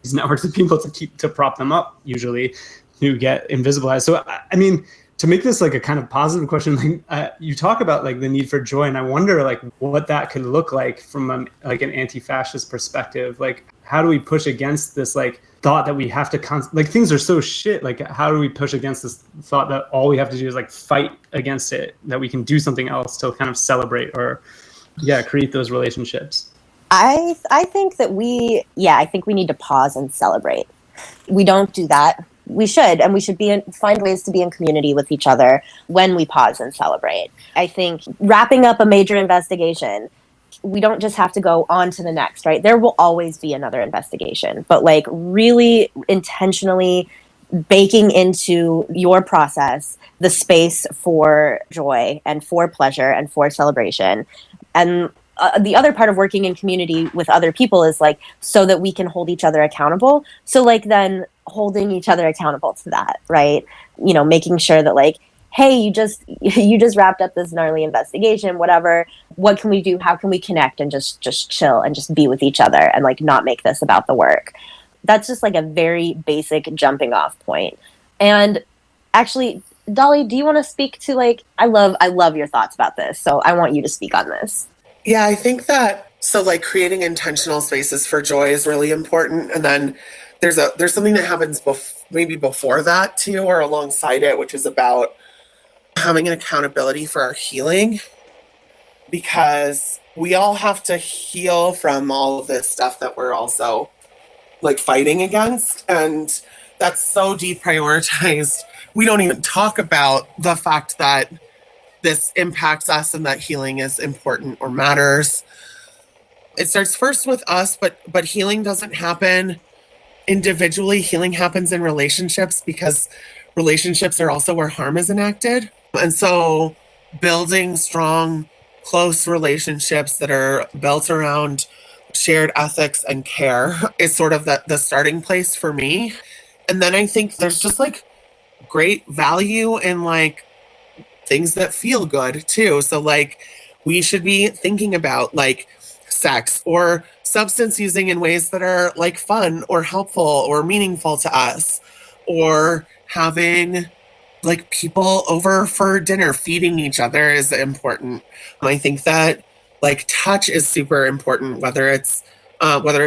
these networks of people to prop them up, usually, who get invisibilized. So, I mean, to make this like a kind of positive question, like you talk about like the need for joy, and I wonder like what that could look like from an anti-fascist perspective. Like, how do we push against this like thought that we have to like things are so shit? Like, how do we push against this thought that all we have to do is like fight against it, that we can do something else to kind of celebrate or create those relationships? I think that I think we need to pause and celebrate. We don't do that we should, and we should find ways to be in community with each other when we pause and celebrate. I think wrapping up a major investigation, we don't just have to go on to the next, right? There will always be another investigation, but like really intentionally baking into your process the space for joy and for pleasure and for celebration. And the other part of working in community with other people is like so that we can hold each other accountable. So like then holding each other accountable to that, right? You know, making sure that like, hey, you just wrapped up this gnarly investigation, whatever. What can we do? How can we connect and just chill and just be with each other and like not make this about the work? That's just like a very basic jumping off point. And actually, Dolly, do you want to speak to like, I love your thoughts about this. So I want you to speak on this. Yeah, I think that, so like creating intentional spaces for joy is really important. And then there's something that happens maybe before that too, or alongside it, which is about having an accountability for our healing, because we all have to heal from all of this stuff that we're also like fighting against. And that's so deprioritized. We don't even talk about the fact that this impacts us and that healing is important or matters. It starts first with us, but healing doesn't happen individually. Healing happens in relationships, because relationships are also where harm is enacted. And so building strong, close relationships that are built around shared ethics and care is sort of the starting place for me. And then I think there's just like great value in like things that feel good too. So like we should be thinking about like sex or substance using in ways that are like fun or helpful or meaningful to us, or having like people over for dinner, feeding each other is important. I think that like touch is super important, whether it's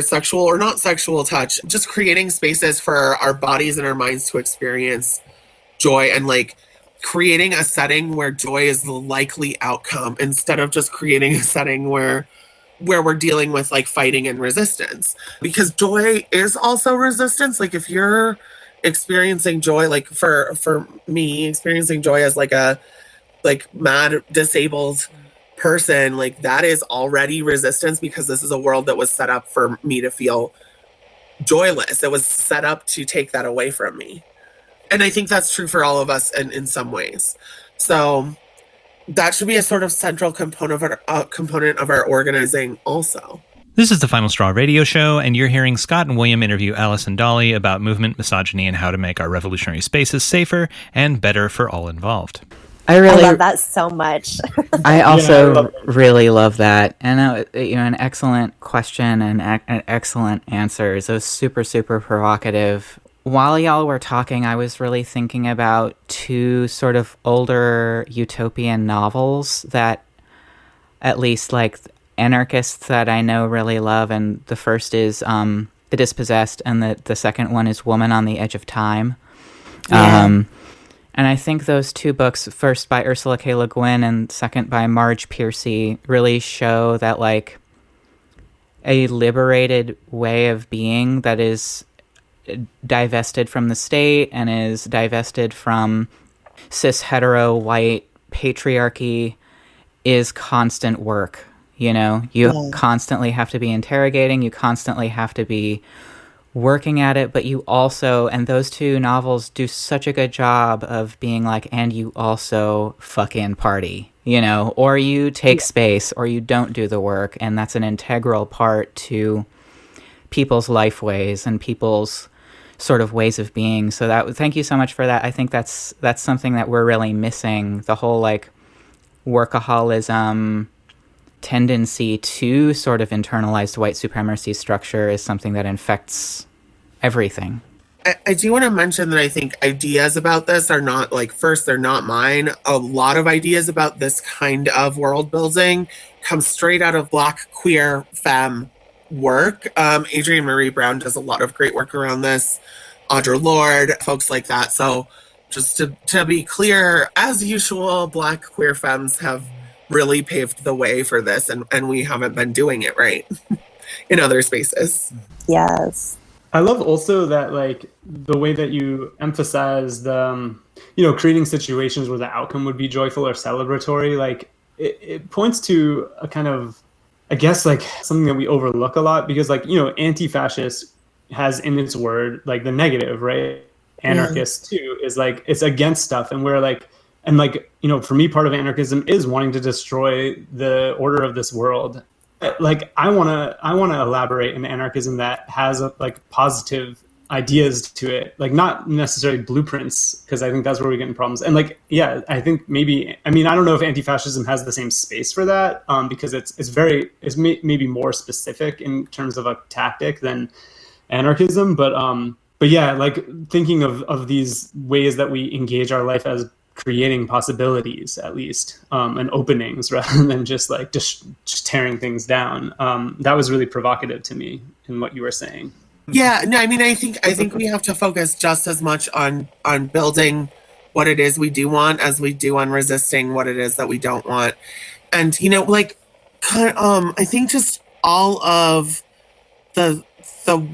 sexual or not sexual touch, just creating spaces for our bodies and our minds to experience joy, and like creating a setting where joy is the likely outcome instead of just creating a setting where we're dealing with like fighting and resistance, because joy is also resistance. Like if you're experiencing joy, like for me, experiencing joy as like a like mad disabled person, like that is already resistance, because this is a world that was set up for me to feel joyless. It was set up to take that away from me. And I think that's true for all of us in some ways. So that should be a sort of central component of our organizing also. This is the Final Straw radio show, and you're hearing Scott and William interview Alice and Dolly about movement, misogyny, and how to make our revolutionary spaces safer and better for all involved. I love that so much. I also really love that. And an excellent question and an excellent answers. It was super, super provocative. While y'all were talking, I was really thinking about two sort of older utopian novels that at least like anarchists that I know really love. And the first is The Dispossessed, and the second one is Woman on the Edge of Time. Yeah. And I think those two books, first by Ursula K. Le Guin and second by Marge Piercy, really show that like a liberated way of being that is divested from the state and is divested from cis hetero white patriarchy is constant work. You know, you constantly have to be interrogating, you constantly have to be working at it, but you also, and those two novels do such a good job of being like, and you also fucking party, you know, or you take space, or you don't do the work, and that's an integral part to people's life ways and people's sort of ways of being. So that, thank you so much for that. I think that's something that we're really missing. The whole like workaholism tendency to sort of internalized white supremacy structure is something that infects everything. I do want to mention that I think ideas about this are not like, first, they're not mine. A lot of ideas about this kind of world building come straight out of Black queer femme work. Adrienne Maree Brown does a lot of great work around this. Audre Lorde, folks like that. So just to be clear, as usual, Black queer femmes have really paved the way for this, and we haven't been doing it right in other spaces. Yes. I love also that like the way that you emphasize the, creating situations where the outcome would be joyful or celebratory. Like it points to a kind of, I guess, like something that we overlook a lot because like, anti-fascist has in its word, like the negative, right? Yeah. Anarchist too is like, it's against stuff. And we're like, and like, for me, part of anarchism is wanting to destroy the order of this world. Like I want to elaborate an anarchism that has like positive ideas to it, like not necessarily blueprints, because I think that's where we get in problems. And like, yeah, I think maybe, I mean, I don't know if anti-fascism has the same space for that, because it's maybe more specific in terms of a tactic than anarchism, but yeah, like thinking of these ways that we engage our life as creating possibilities, at least, and openings, rather than just like just tearing things down. That was really provocative to me in what you were saying. Yeah, no, I mean, I think we have to focus just as much on building what it is we do want as we do on resisting what it is that we don't want. And like, I think just all of the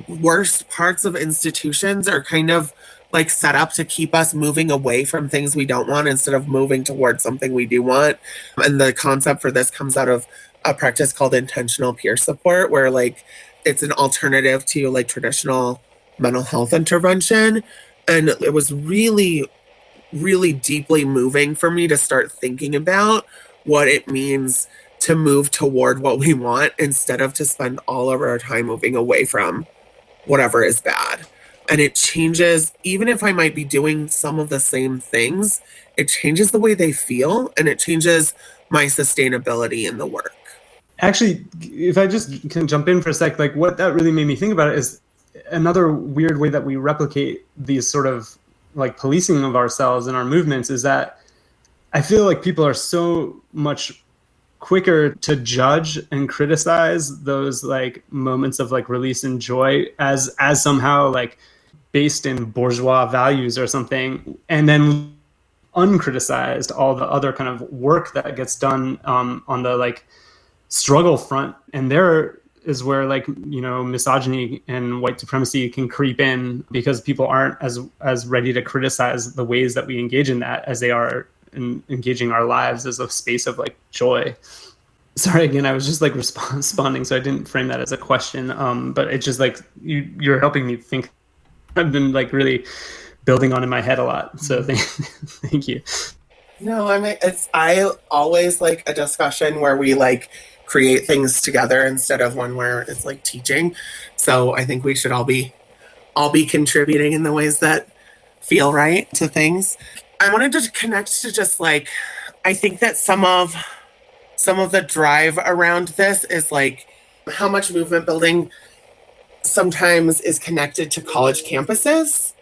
worst parts of institutions are kind of like set up to keep us moving away from things we don't want instead of moving towards something we do want. And the concept for this comes out of a practice called intentional peer support, where like it's an alternative to like traditional mental health intervention. And it was really, really deeply moving for me to start thinking about what it means to move toward what we want instead of to spend all of our time moving away from whatever is bad. And it changes, even if I might be doing some of the same things, it changes the way they feel and it changes my sustainability in the work. Actually, if I just can jump in for a sec, like what that really made me think about it is another weird way that we replicate these sort of like policing of ourselves and our movements is that I feel like people are so much quicker to judge and criticize those like moments of like release and joy as somehow like based in bourgeois values or something, and then uncriticized all the other kind of work that gets done on the like struggle front. And there is where like, misogyny and white supremacy can creep in because people aren't as ready to criticize the ways that we engage in that as they are in engaging our lives as a space of like joy. Sorry, again, I was just like responding, so I didn't frame that as a question. But it's just like you're helping me think. I've been like really building on in my head a lot. So thank you. No, I always like a discussion where we like create things together instead of one where it's like teaching. So I think we should all be contributing in the ways that feel right to things. I wanted to connect to just like, I think that some of the drive around this is like how much movement building sometimes is connected to college campuses,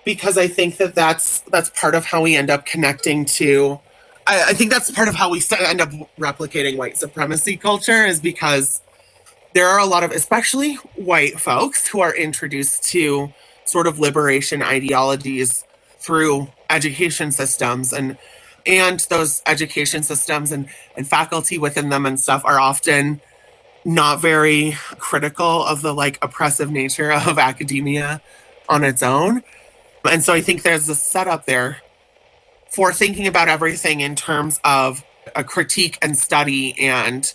because I think that that's part of how we end up connecting to, I think that's part of how we end up replicating white supremacy culture, is because there are a lot of, especially white folks, who are introduced to sort of liberation ideologies through education systems, and those education systems and faculty within them and stuff are often not very critical of the like oppressive nature of academia on its own. And so I think there's a setup there for thinking about everything in terms of a critique and study and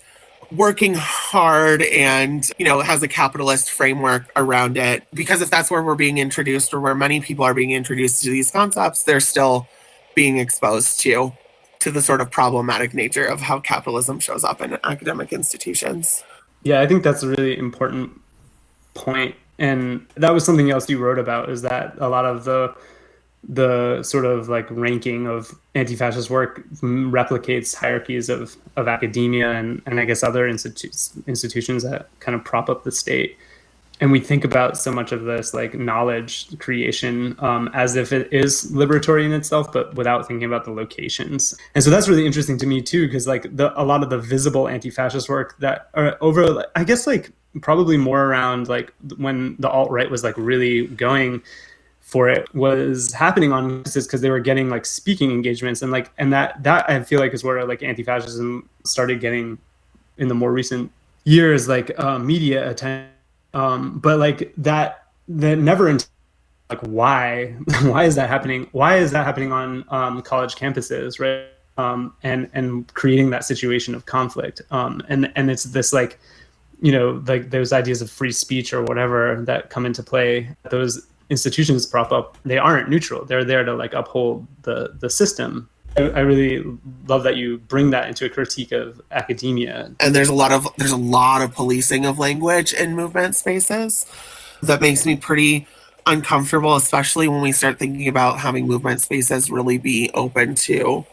working hard, and has a capitalist framework around it, because if that's where we're being introduced, or where many people are being introduced to these concepts, they're still being exposed to the sort of problematic nature of how capitalism shows up in academic institutions. Yeah, I think that's a really important point. And that was something else you wrote about, is that a lot of the sort of like ranking of anti-fascist work replicates hierarchies of academia and I guess other institutions that kind of prop up the state. And we think about so much of this like knowledge creation as if it is liberatory in itself, but without thinking about the locations. And so that's really interesting to me too, because like a lot of the visible anti-fascist work that are over, I guess like probably more around like when the alt-right was like really going for it, was happening on campuses because they were getting like speaking engagements, and that I feel like is where like anti-fascism started getting in the more recent years, like media attention. But like that that never like why is that happening? Why is that happening on college campuses, right? And creating that situation of conflict. And it's this like, like those ideas of free speech or whatever that come into play. Those institutions prop up. They aren't neutral. They're there to like uphold the system. I really love that you bring that into a critique of academia. And there's a lot of policing of language in movement spaces that makes me pretty uncomfortable, especially when we start thinking about having movement spaces really be open to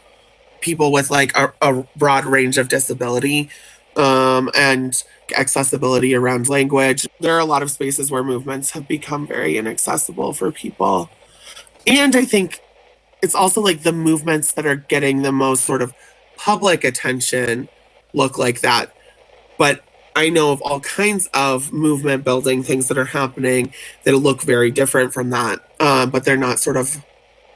people with like a broad range of disability and accessibility around language. There are a lot of spaces where movements have become very inaccessible for people. And I think it's also like the movements that are getting the most sort of public attention look like that. But I know of all kinds of movement building things that are happening that look very different from that. But they're not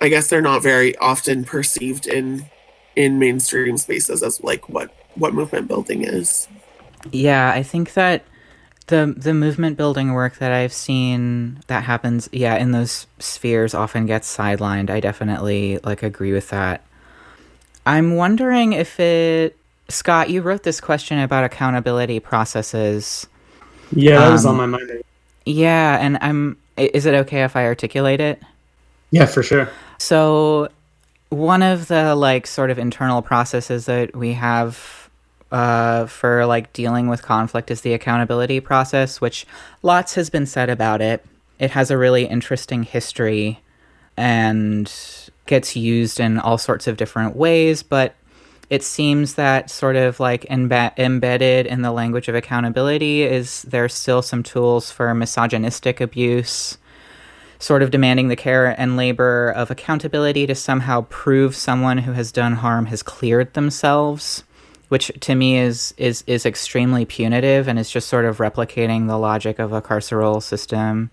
I guess they're not very often perceived in mainstream spaces as like what movement building is. Yeah, I think that the movement building work that I've seen that happens, in those spheres often gets sidelined. I definitely like agree with that. I'm wondering if Scott, you wrote this question about accountability processes. Yeah, that was on my mind. Yeah, and is it okay if I articulate it? Yeah, for sure. So one of the like sort of internal processes that we have for like dealing with conflict is the accountability process, which lots has been said about it. It has a really interesting history and gets used in all sorts of different ways, but it seems that sort of like embedded in the language of accountability is there's still some tools for misogynistic abuse, sort of demanding the care and labor of accountability to somehow prove someone who has done harm has cleared themselves, which to me is extremely punitive and is just sort of replicating the logic of a carceral system.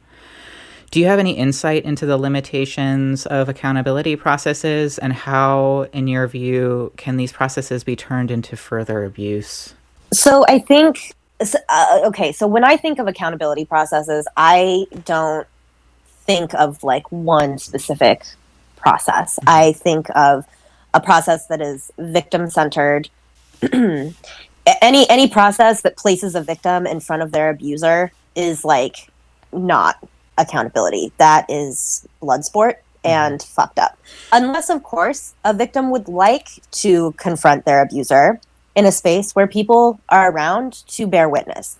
Do you have any insight into the limitations of accountability processes and how, in your view, can these processes be turned into further abuse? So I think, so when I think of accountability processes, I don't think of like one specific process. I think of a process that is victim-centered. Any process that places a victim in front of their abuser is like not accountability. That is blood sport and fucked up. Unless, of course, a victim would like to confront their abuser in a space where people are around to bear witness.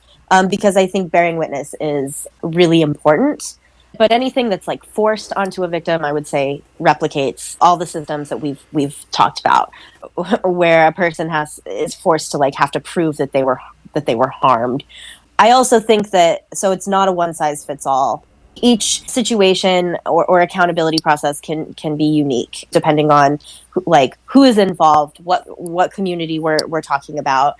Because I think bearing witness is really important. But anything that's like forced onto a victim, I would say replicates all the systems that we've talked about, where a person is forced to like have to prove that they were harmed. I also think that, so it's not a one size fits all. Each situation or accountability process can be unique depending on who is involved, what community we're talking about.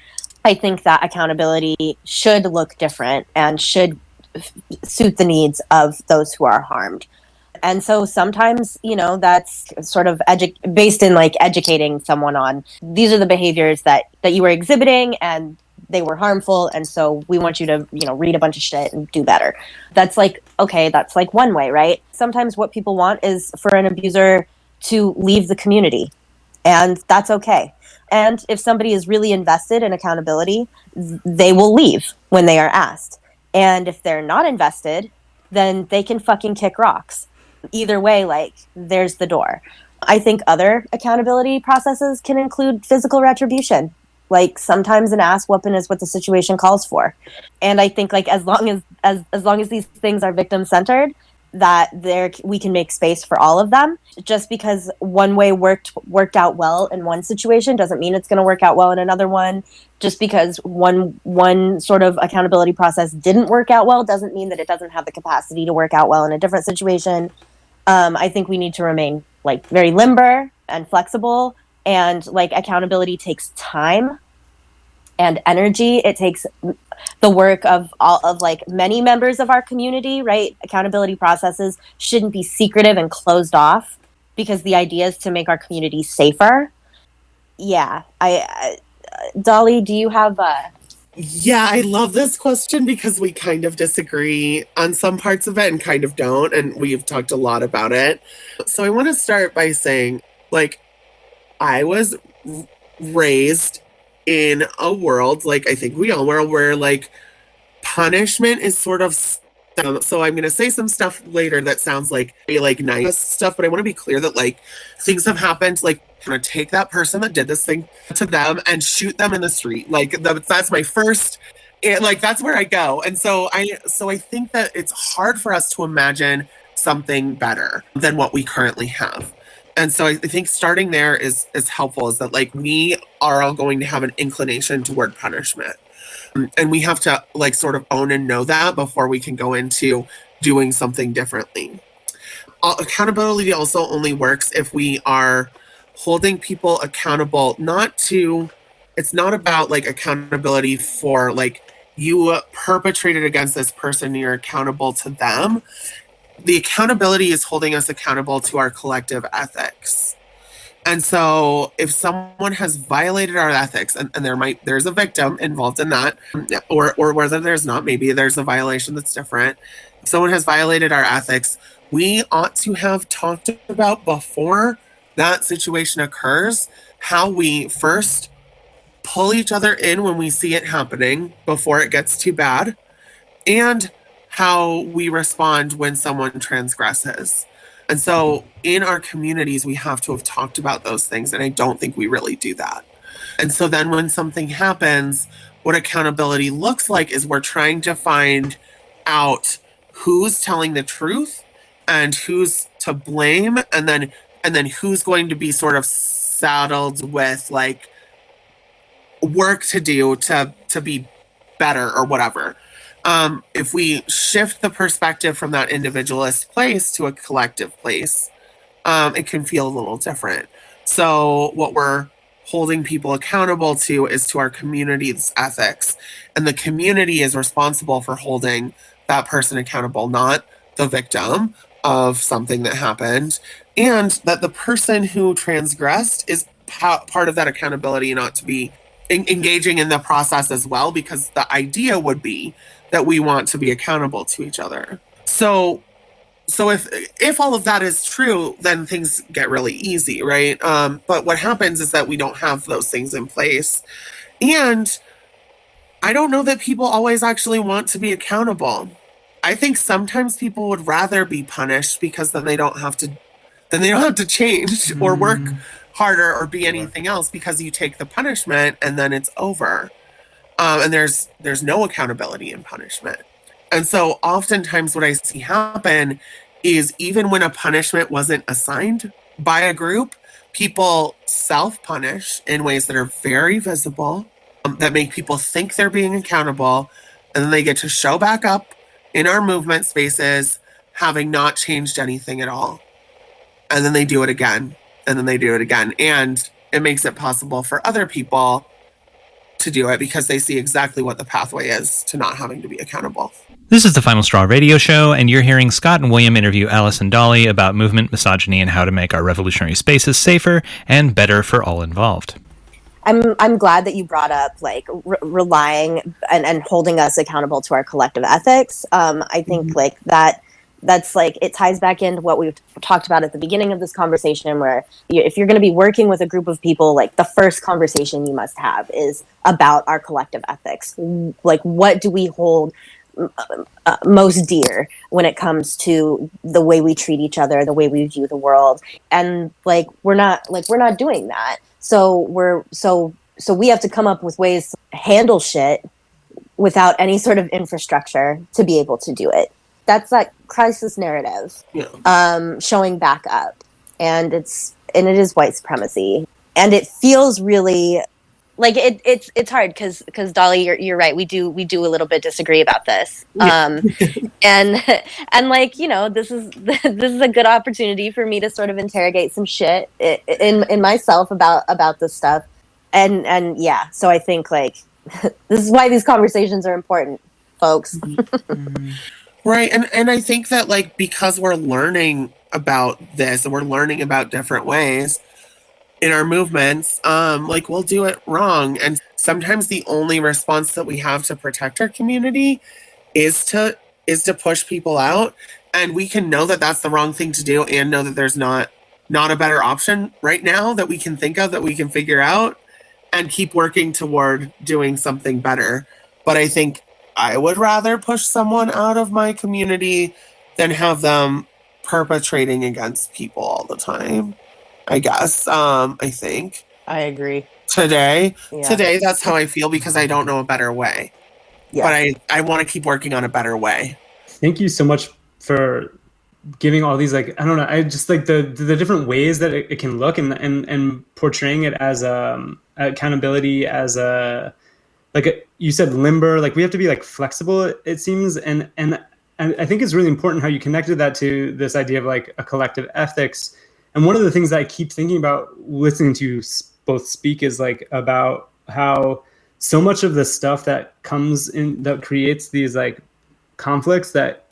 I think that accountability should look different and should suit the needs of those who are harmed. And so sometimes, that's sort of based in like educating someone on these are the behaviors that you were exhibiting and they were harmful, and so we want you to, read a bunch of shit and do better. That's like, okay, that's like one way, right? Sometimes what people want is for an abuser to leave the community, and that's okay. And if somebody is really invested in accountability, they will leave when they are asked. And if they're not invested, then they can fucking kick rocks. Either way, like, there's the door. I think other accountability processes can include physical retribution. Like, sometimes an ass whooping is what the situation calls for. And I think, like, as long as these things are victim-centered, that we can make space for all of them. Just because one way worked out well in one situation doesn't mean it's going to work out well in another one. Just because one sort of accountability process didn't work out well doesn't mean that it doesn't have the capacity to work out well in a different situation. I think we need to remain like very limber and flexible, and like accountability takes time and energy. It takes the work of like many members of our community, right? Accountability processes shouldn't be secretive and closed off because the idea is to make our community safer. Yeah. Dolly, do you have Yeah, I love this question because we kind of disagree on some parts of it and kind of don't. And we've talked a lot about it. So I want to start by saying, like, I was raised in a world, like I think we all were, where like punishment is sort of so I'm going to say some stuff later that sounds like nice stuff, but I want to be clear that like things have happened, like I'm going to take that person that did this thing to them and shoot them in the street. Like that's my first, like that's where I go. And so I think that it's hard for us to imagine something better than what we currently have. And so I think starting there is helpful, is that like we are all going to have an inclination toward punishment. And we have to like sort of own and know that before we can go into doing something differently. Accountability also only works if we are holding people accountable, it's not about like accountability for like you perpetrated against this person, you're accountable to them. The accountability is holding us accountable to our collective ethics. And so if someone has violated our ethics, and there's a victim involved in that, or whether there's not, maybe there's a violation that's different. If someone has violated our ethics, we ought to have talked about before that situation occurs, how we first pull each other in when we see it happening before it gets too bad, and how we respond when someone transgresses. And so in our communities, we have to have talked about those things. And I don't think we really do that. And so then when something happens, what accountability looks like is we're trying to find out who's telling the truth and who's to blame. And then who's going to be sort of saddled with like work to do to be better or whatever. If we shift the perspective from that individualist place to a collective place, it can feel a little different. So what we're holding people accountable to is to our community's ethics. And the community is responsible for holding that person accountable, not the victim of something that happened. And that the person who transgressed is part of that accountability and ought to be engaging in the process as well, because the idea would be that we want to be accountable to each other. So if all of that is true, then things get really easy, right? But what happens is that we don't have those things in place. And I don't know that people always actually want to be accountable. I think sometimes people would rather be punished because then they don't have to change or work harder or be anything else, because you take the punishment and then it's over. And there's no accountability in punishment. And so oftentimes what I see happen is even when a punishment wasn't assigned by a group, people self-punish in ways that are very visible, that make people think they're being accountable, and then they get to show back up in our movement spaces having not changed anything at all. And then they do it again, and then they do it again. And it makes it possible for other people to do it because they see exactly what the pathway is to not having to be accountable. This is the Final Straw radio show, and you're hearing Scott and William interview Alice and Dolly about movement, misogyny, and how to make our revolutionary spaces safer and better for all involved. I'm glad that you brought up like relying and holding us accountable to our collective ethics. I think like that's like, it ties back into what we've talked about at the beginning of this conversation, where if you're going to be working with a group of people, like the first conversation you must have is about our collective ethics. Like, what do we hold most dear when it comes to the way we treat each other, the way we view the world? And like, we're not doing that. So we have to come up with ways to handle shit without any sort of infrastructure to be able to do it. That's that crisis narrative, showing back up, and it is white supremacy, and it feels really like it's hard because Dolly, you're right. We do a little bit disagree about this, and like, you know, this is a good opportunity for me to sort of interrogate some shit in myself about this stuff, and yeah. So I think like this is why these conversations are important, folks. Right. And I think that like, because we're learning about this and we're learning about different ways, in our movements, like we'll do it wrong. And sometimes the only response that we have to protect our community is to push people out. And we can know that that's the wrong thing to do and know that there's not a better option right now that we can think of, that we can figure out, and keep working toward doing something better. But I think I would rather push someone out of my community than have them perpetrating against people all the time, I guess. I think. I agree. Today, that's how I feel, because I don't know a better way. Yeah. But I want to keep working on a better way. Thank you so much for giving all these, like, I don't know, I just like the different ways that it can look, and portraying it as accountability, as you said, limber, like we have to be like flexible, it seems. And I think it's really important how you connected that to this idea of like a collective ethics. And one of the things that I keep thinking about listening to you both speak is like about how so much of the stuff that comes in, that creates these like conflicts that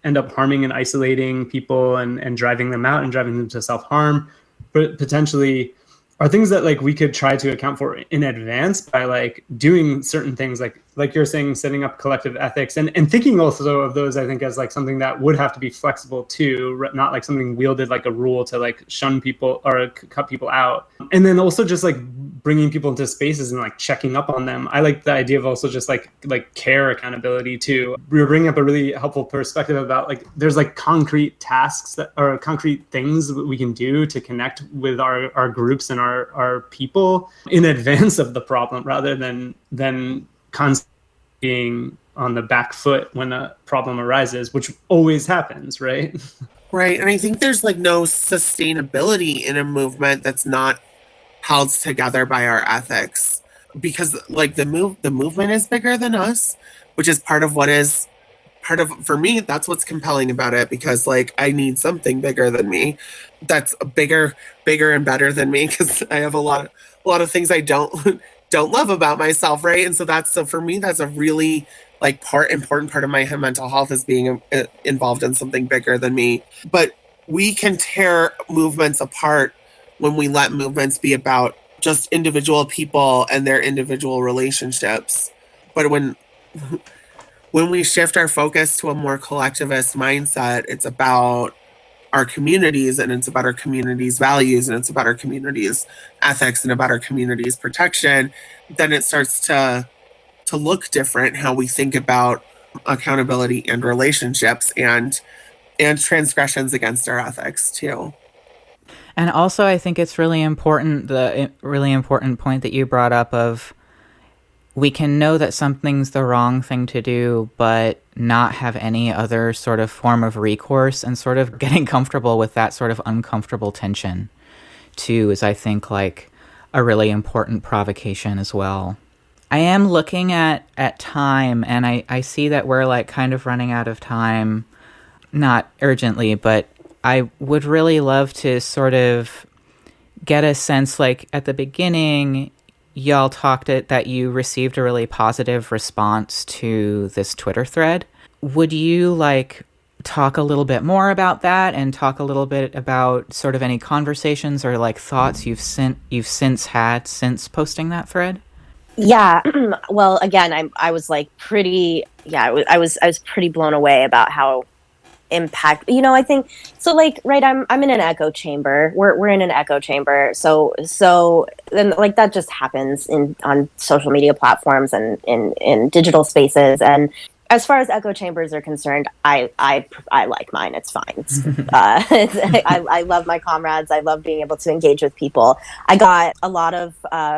end up harming and isolating people and driving them out and driving them to self-harm, but potentially are things that like we could try to account for in advance by like doing certain things, like you're saying, setting up collective ethics, and thinking also of those, I think, as like something that would have to be flexible too, not like something wielded like a rule to like shun people or cut people out. And then also just like bringing people into spaces and like checking up on them. I like the idea of also just like care accountability too. We were bringing up a really helpful perspective about like there's like concrete tasks that or concrete things we can do to connect with our groups and our people in advance of the problem, rather than constantly being on the back foot when a problem arises, which always happens, right? Right. And I think there's like no sustainability in a movement that's not held together by our ethics, because like the movement is bigger than us, which is for me, that's what's compelling about it, because like I need something bigger than me, that's bigger and better than me, because I have a lot of things I don't love about myself, right? And so for me, that's a really like important part of my mental health, is being involved in something bigger than me. But we can tear movements apart when we let movements be about just individual people and their individual relationships. But when we shift our focus to a more collectivist mindset, it's about our communities, and it's about our communities' values, and it's about our communities' ethics, and about our communities' protection, then it starts to look different how we think about accountability and relationships and transgressions against our ethics too. And also, I think it's really important, the really important point that you brought up of we can know that something's the wrong thing to do, but not have any other sort of form of recourse, and sort of getting comfortable with that sort of uncomfortable tension too is, I think, like a really important provocation as well. I am looking at time, and I see that we're like kind of running out of time, not urgently, but I would really love to sort of get a sense, like at the beginning, y'all talked that you received a really positive response to this Twitter thread. Would you like talk a little bit more about that, and talk a little bit about sort of any conversations or like thoughts you've since had since posting that thread? Yeah. Well, again, I was like pretty, I was pretty blown away about how I think so, like, right, I'm in an echo chamber. We're in an echo chamber. So then like that just happens on social media platforms and in digital spaces. And as far as echo chambers are concerned, I like mine. It's fine. I love my comrades. I love being able to engage with people. I got a lot of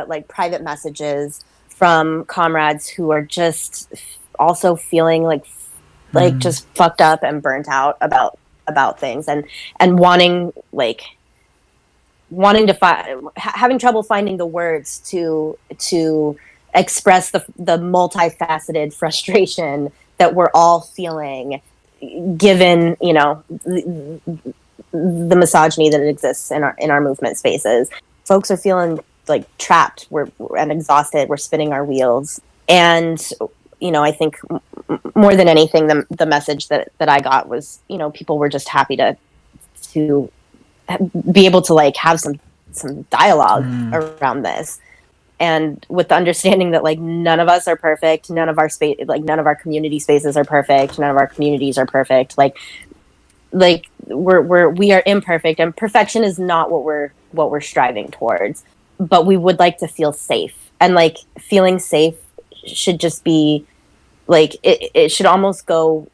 like private messages from comrades who are just also feeling like just fucked up and burnt out about things, and wanting to having trouble finding the words to express the multifaceted frustration that we're all feeling, given the misogyny that exists in our movement spaces. Folks are feeling like trapped, and exhausted. We're spinning our wheels, and I think more than anything, the message that I got was, people were just happy to be able to like have some some dialogue around this. And with the understanding that like none of us are perfect, none of our community spaces are perfect, none of our communities are perfect. Like we are imperfect, and perfection is not what we're striving towards. But we would like to feel safe, and like feeling safe should just be like it should almost go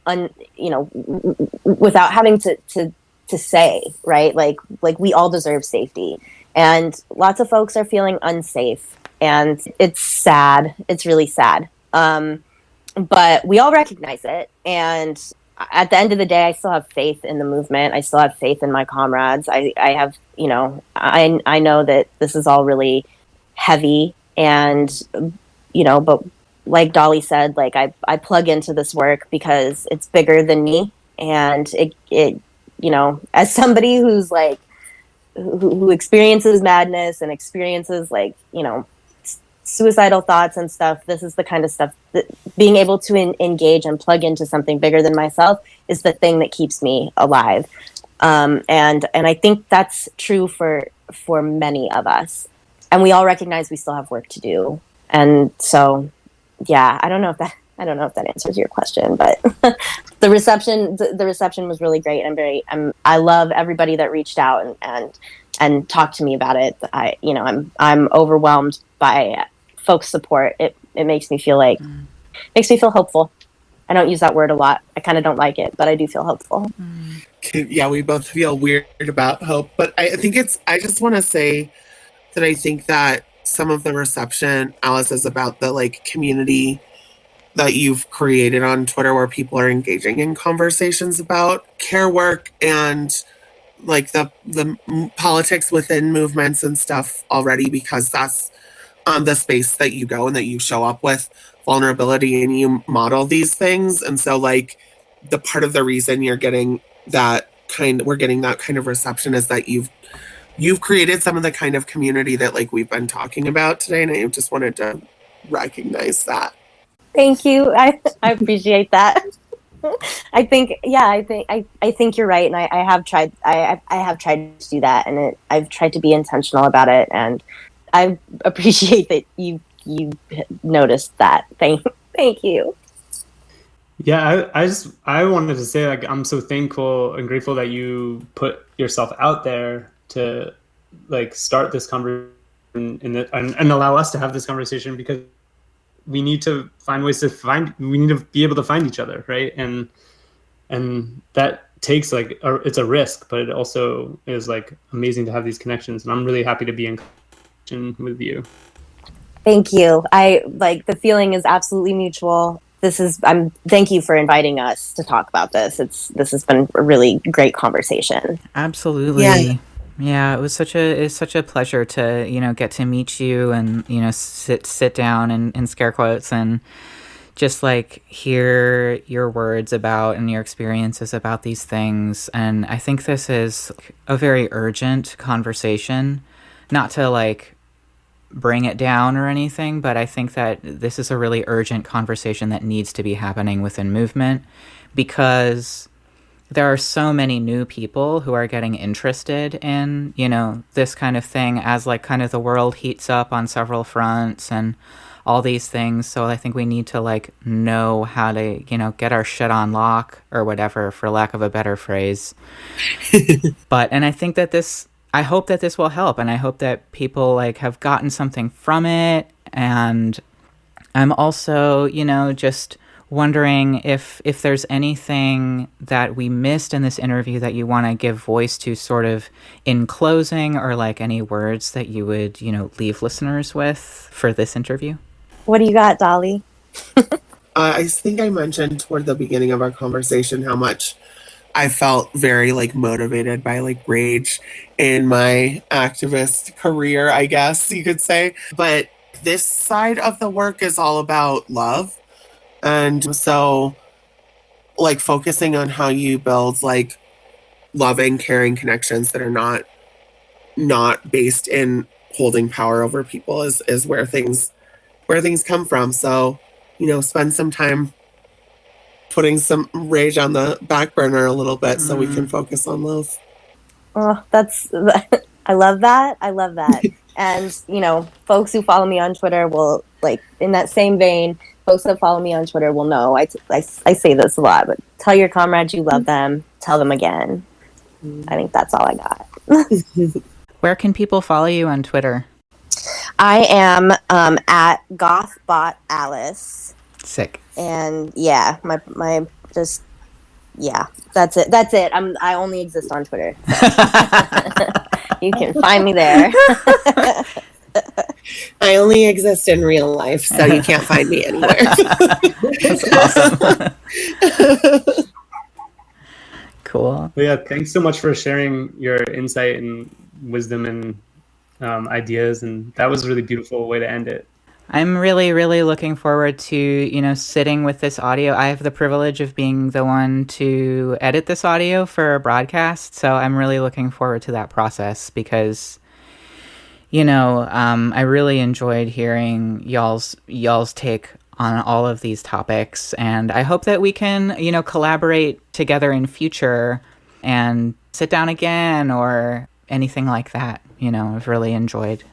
without having to say, right? Like we all deserve safety, and lots of folks are feeling unsafe. And it's sad. It's really sad. But we all recognize it. And at the end of the day, I still have faith in the movement. I still have faith in my comrades. I have, I know that this is all really heavy. And, but like Dolly said, like I plug into this work because it's bigger than me. And it as somebody who's like, who experiences madness and experiences like, suicidal thoughts and stuff, this is the kind of stuff that being able to engage and plug into something bigger than myself is the thing that keeps me alive. And I think that's true for many of us, and we all recognize we still have work to do. And so, yeah, I don't know if that answers your question, but the reception was really great. I love everybody that reached out and talked to me about it. I'm overwhelmed by folks' support. It makes me feel hopeful. I don't use that word a lot. I kind of don't like it, but I do feel hopeful. Yeah, we both feel weird about hope, but I just want to say that I think that some of the reception, Alice, is about the like community that you've created on Twitter, where people are engaging in conversations about care work and like the politics within movements and stuff already, because that's the space that you go and that you show up with vulnerability and you model these things. And so like the part of the reason we're getting that kind of reception is that you've created some of the kind of community that like we've been talking about today. And I just wanted to recognize that. Thank you. I appreciate that. I think you're right. And I have tried to do that, and I've tried to be intentional about it. And I appreciate that you noticed that. Thank you. Yeah, I wanted to say, like, I'm so thankful and grateful that you put yourself out there to like start this conversation and allow us to have this conversation, because we need to find ways we need to be able to find each other, right? And that takes like it's a risk, but it also is like amazing to have these connections. And I'm really happy to be in connection with you. Thank you. I like the feeling is absolutely mutual. Thank you for inviting us to talk about this. This has been a really great conversation. Absolutely. Yeah, it's such a pleasure to, get to meet you and, sit down and in scare quotes and just like hear your words about and your experiences about these things. And I think this is a very urgent conversation, not to like bring it down or anything, but I think that this is a really urgent conversation that needs to be happening within movement, because there are so many new people who are getting interested in, this kind of thing as like kind of the world heats up on several fronts and all these things. So I think we need to like know how to, get our shit on lock or whatever, for lack of a better phrase. And I think that I hope that this will help, and I hope that people like have gotten something from it. And I'm also, just wondering if there's anything that we missed in this interview that you want to give voice to sort of in closing, or like any words that you would, leave listeners with for this interview. What do you got, Dolly? I think I mentioned toward the beginning of our conversation how much I felt very like motivated by like rage in my activist career, I guess you could say. But this side of the work is all about love. And so like focusing on how you build like loving, caring connections that are not based in holding power over people is where things come from. So, spend some time putting some rage on the back burner a little bit so we can focus on love. Oh, I love that. I love that. And, folks who follow me on Twitter will, like, in that same vein, folks that follow me on Twitter will know. I say this a lot, but tell your comrades you love them. Tell them again. I think that's all I got. Where can people follow you on Twitter? I am at 𝙤𝙤𝙪𝙨. Sick. And yeah, my just that's it. I only exist on Twitter. So. You can find me there. I only exist in real life, so you can't find me anywhere. That's awesome. Cool. Well, yeah, thanks so much for sharing your insight and wisdom and ideas, and that was a really beautiful way to end it. I'm really, really looking forward to, sitting with this audio. I have the privilege of being the one to edit this audio for a broadcast, so I'm really looking forward to that process because, I really enjoyed hearing y'all's take on all of these topics, and I hope that we can, collaborate together in future and sit down again or anything like that. I've really enjoyed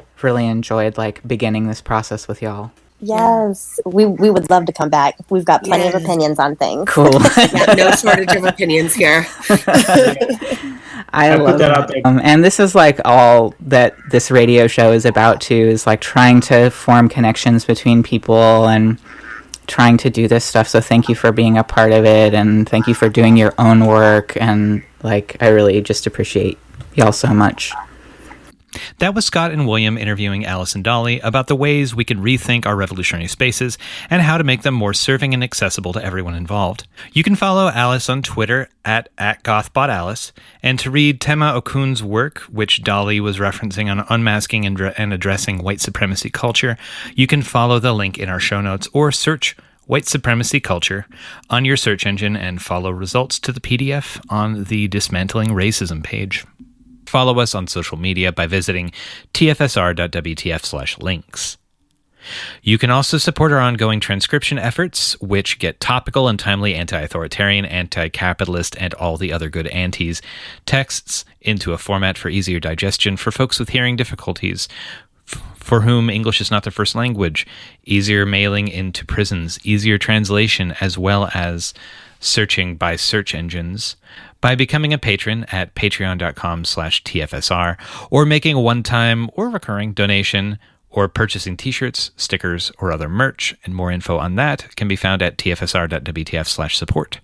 like beginning this process with y'all. Yes, we would love to come back. We've got plenty of opinions on things. Cool. Yeah, no shortage of opinions here. I love put that out there. And this is like all that this radio show is about too, is like trying to form connections between people and trying to do this stuff. So thank you for being a part of it, and thank you for doing your own work, and like I really just appreciate y'all so much. That was Scott and William interviewing Alice and Dolly about the ways we could rethink our revolutionary spaces and how to make them more serving and accessible to everyone involved. You can follow Alice on Twitter at @GothBotAlice, and to read Tema Okun's work, which Dolly was referencing on unmasking and addressing white supremacy culture, you can follow the link in our show notes or search White Supremacy Culture on your search engine and follow results to the PDF on the Dismantling Racism page. Follow us on social media by visiting tfsr.wtf/links. You can also support our ongoing transcription efforts, which get topical and timely anti-authoritarian, anti-capitalist, and all the other good antis texts into a format for easier digestion for folks with hearing difficulties, for whom English is not their first language, easier mailing into prisons, easier translation, as well as searching by search engines, by becoming a patron at patreon.com/TFSR, or making a one-time or recurring donation, or purchasing t-shirts, stickers, or other merch. And more info on that can be found at tfsr.wtf/support.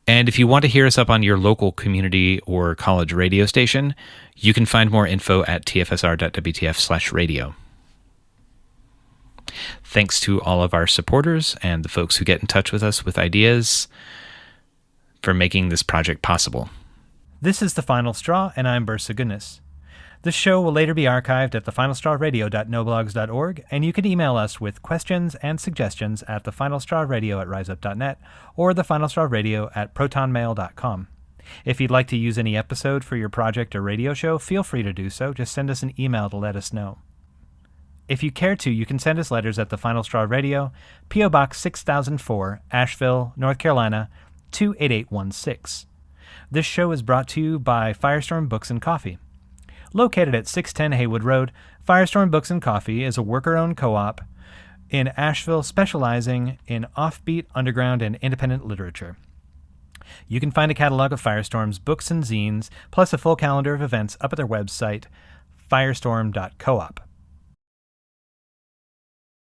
And if you want to hear us up on your local community or college radio station, you can find more info at tfsr.wtf/radio. Thanks to all of our supporters and the folks who get in touch with us with ideas for making this project possible. This is The Final Straw, and I'm 𝙬𝙚𝙪𝙨. This show will later be archived at thefinalstrawradio.noblogs.org, and you can email us with questions and suggestions at thefinalstrawradio@riseup.net or thefinalstrawradio@protonmail.com. If you'd like to use any episode for your project or radio show, feel free to do so. Just send us an email to let us know. If you care to, you can send us letters at The Final Straw Radio, P.O. Box 6004, Asheville, North Carolina, 28816. This show is brought to you by Firestorm Books and Coffee. Located at 610 Haywood Road, Firestorm Books and Coffee is a worker-owned co-op in Asheville specializing in offbeat, underground, and independent literature. You can find a catalog of Firestorm's books and zines, plus a full calendar of events up at their website, firestorm.coop.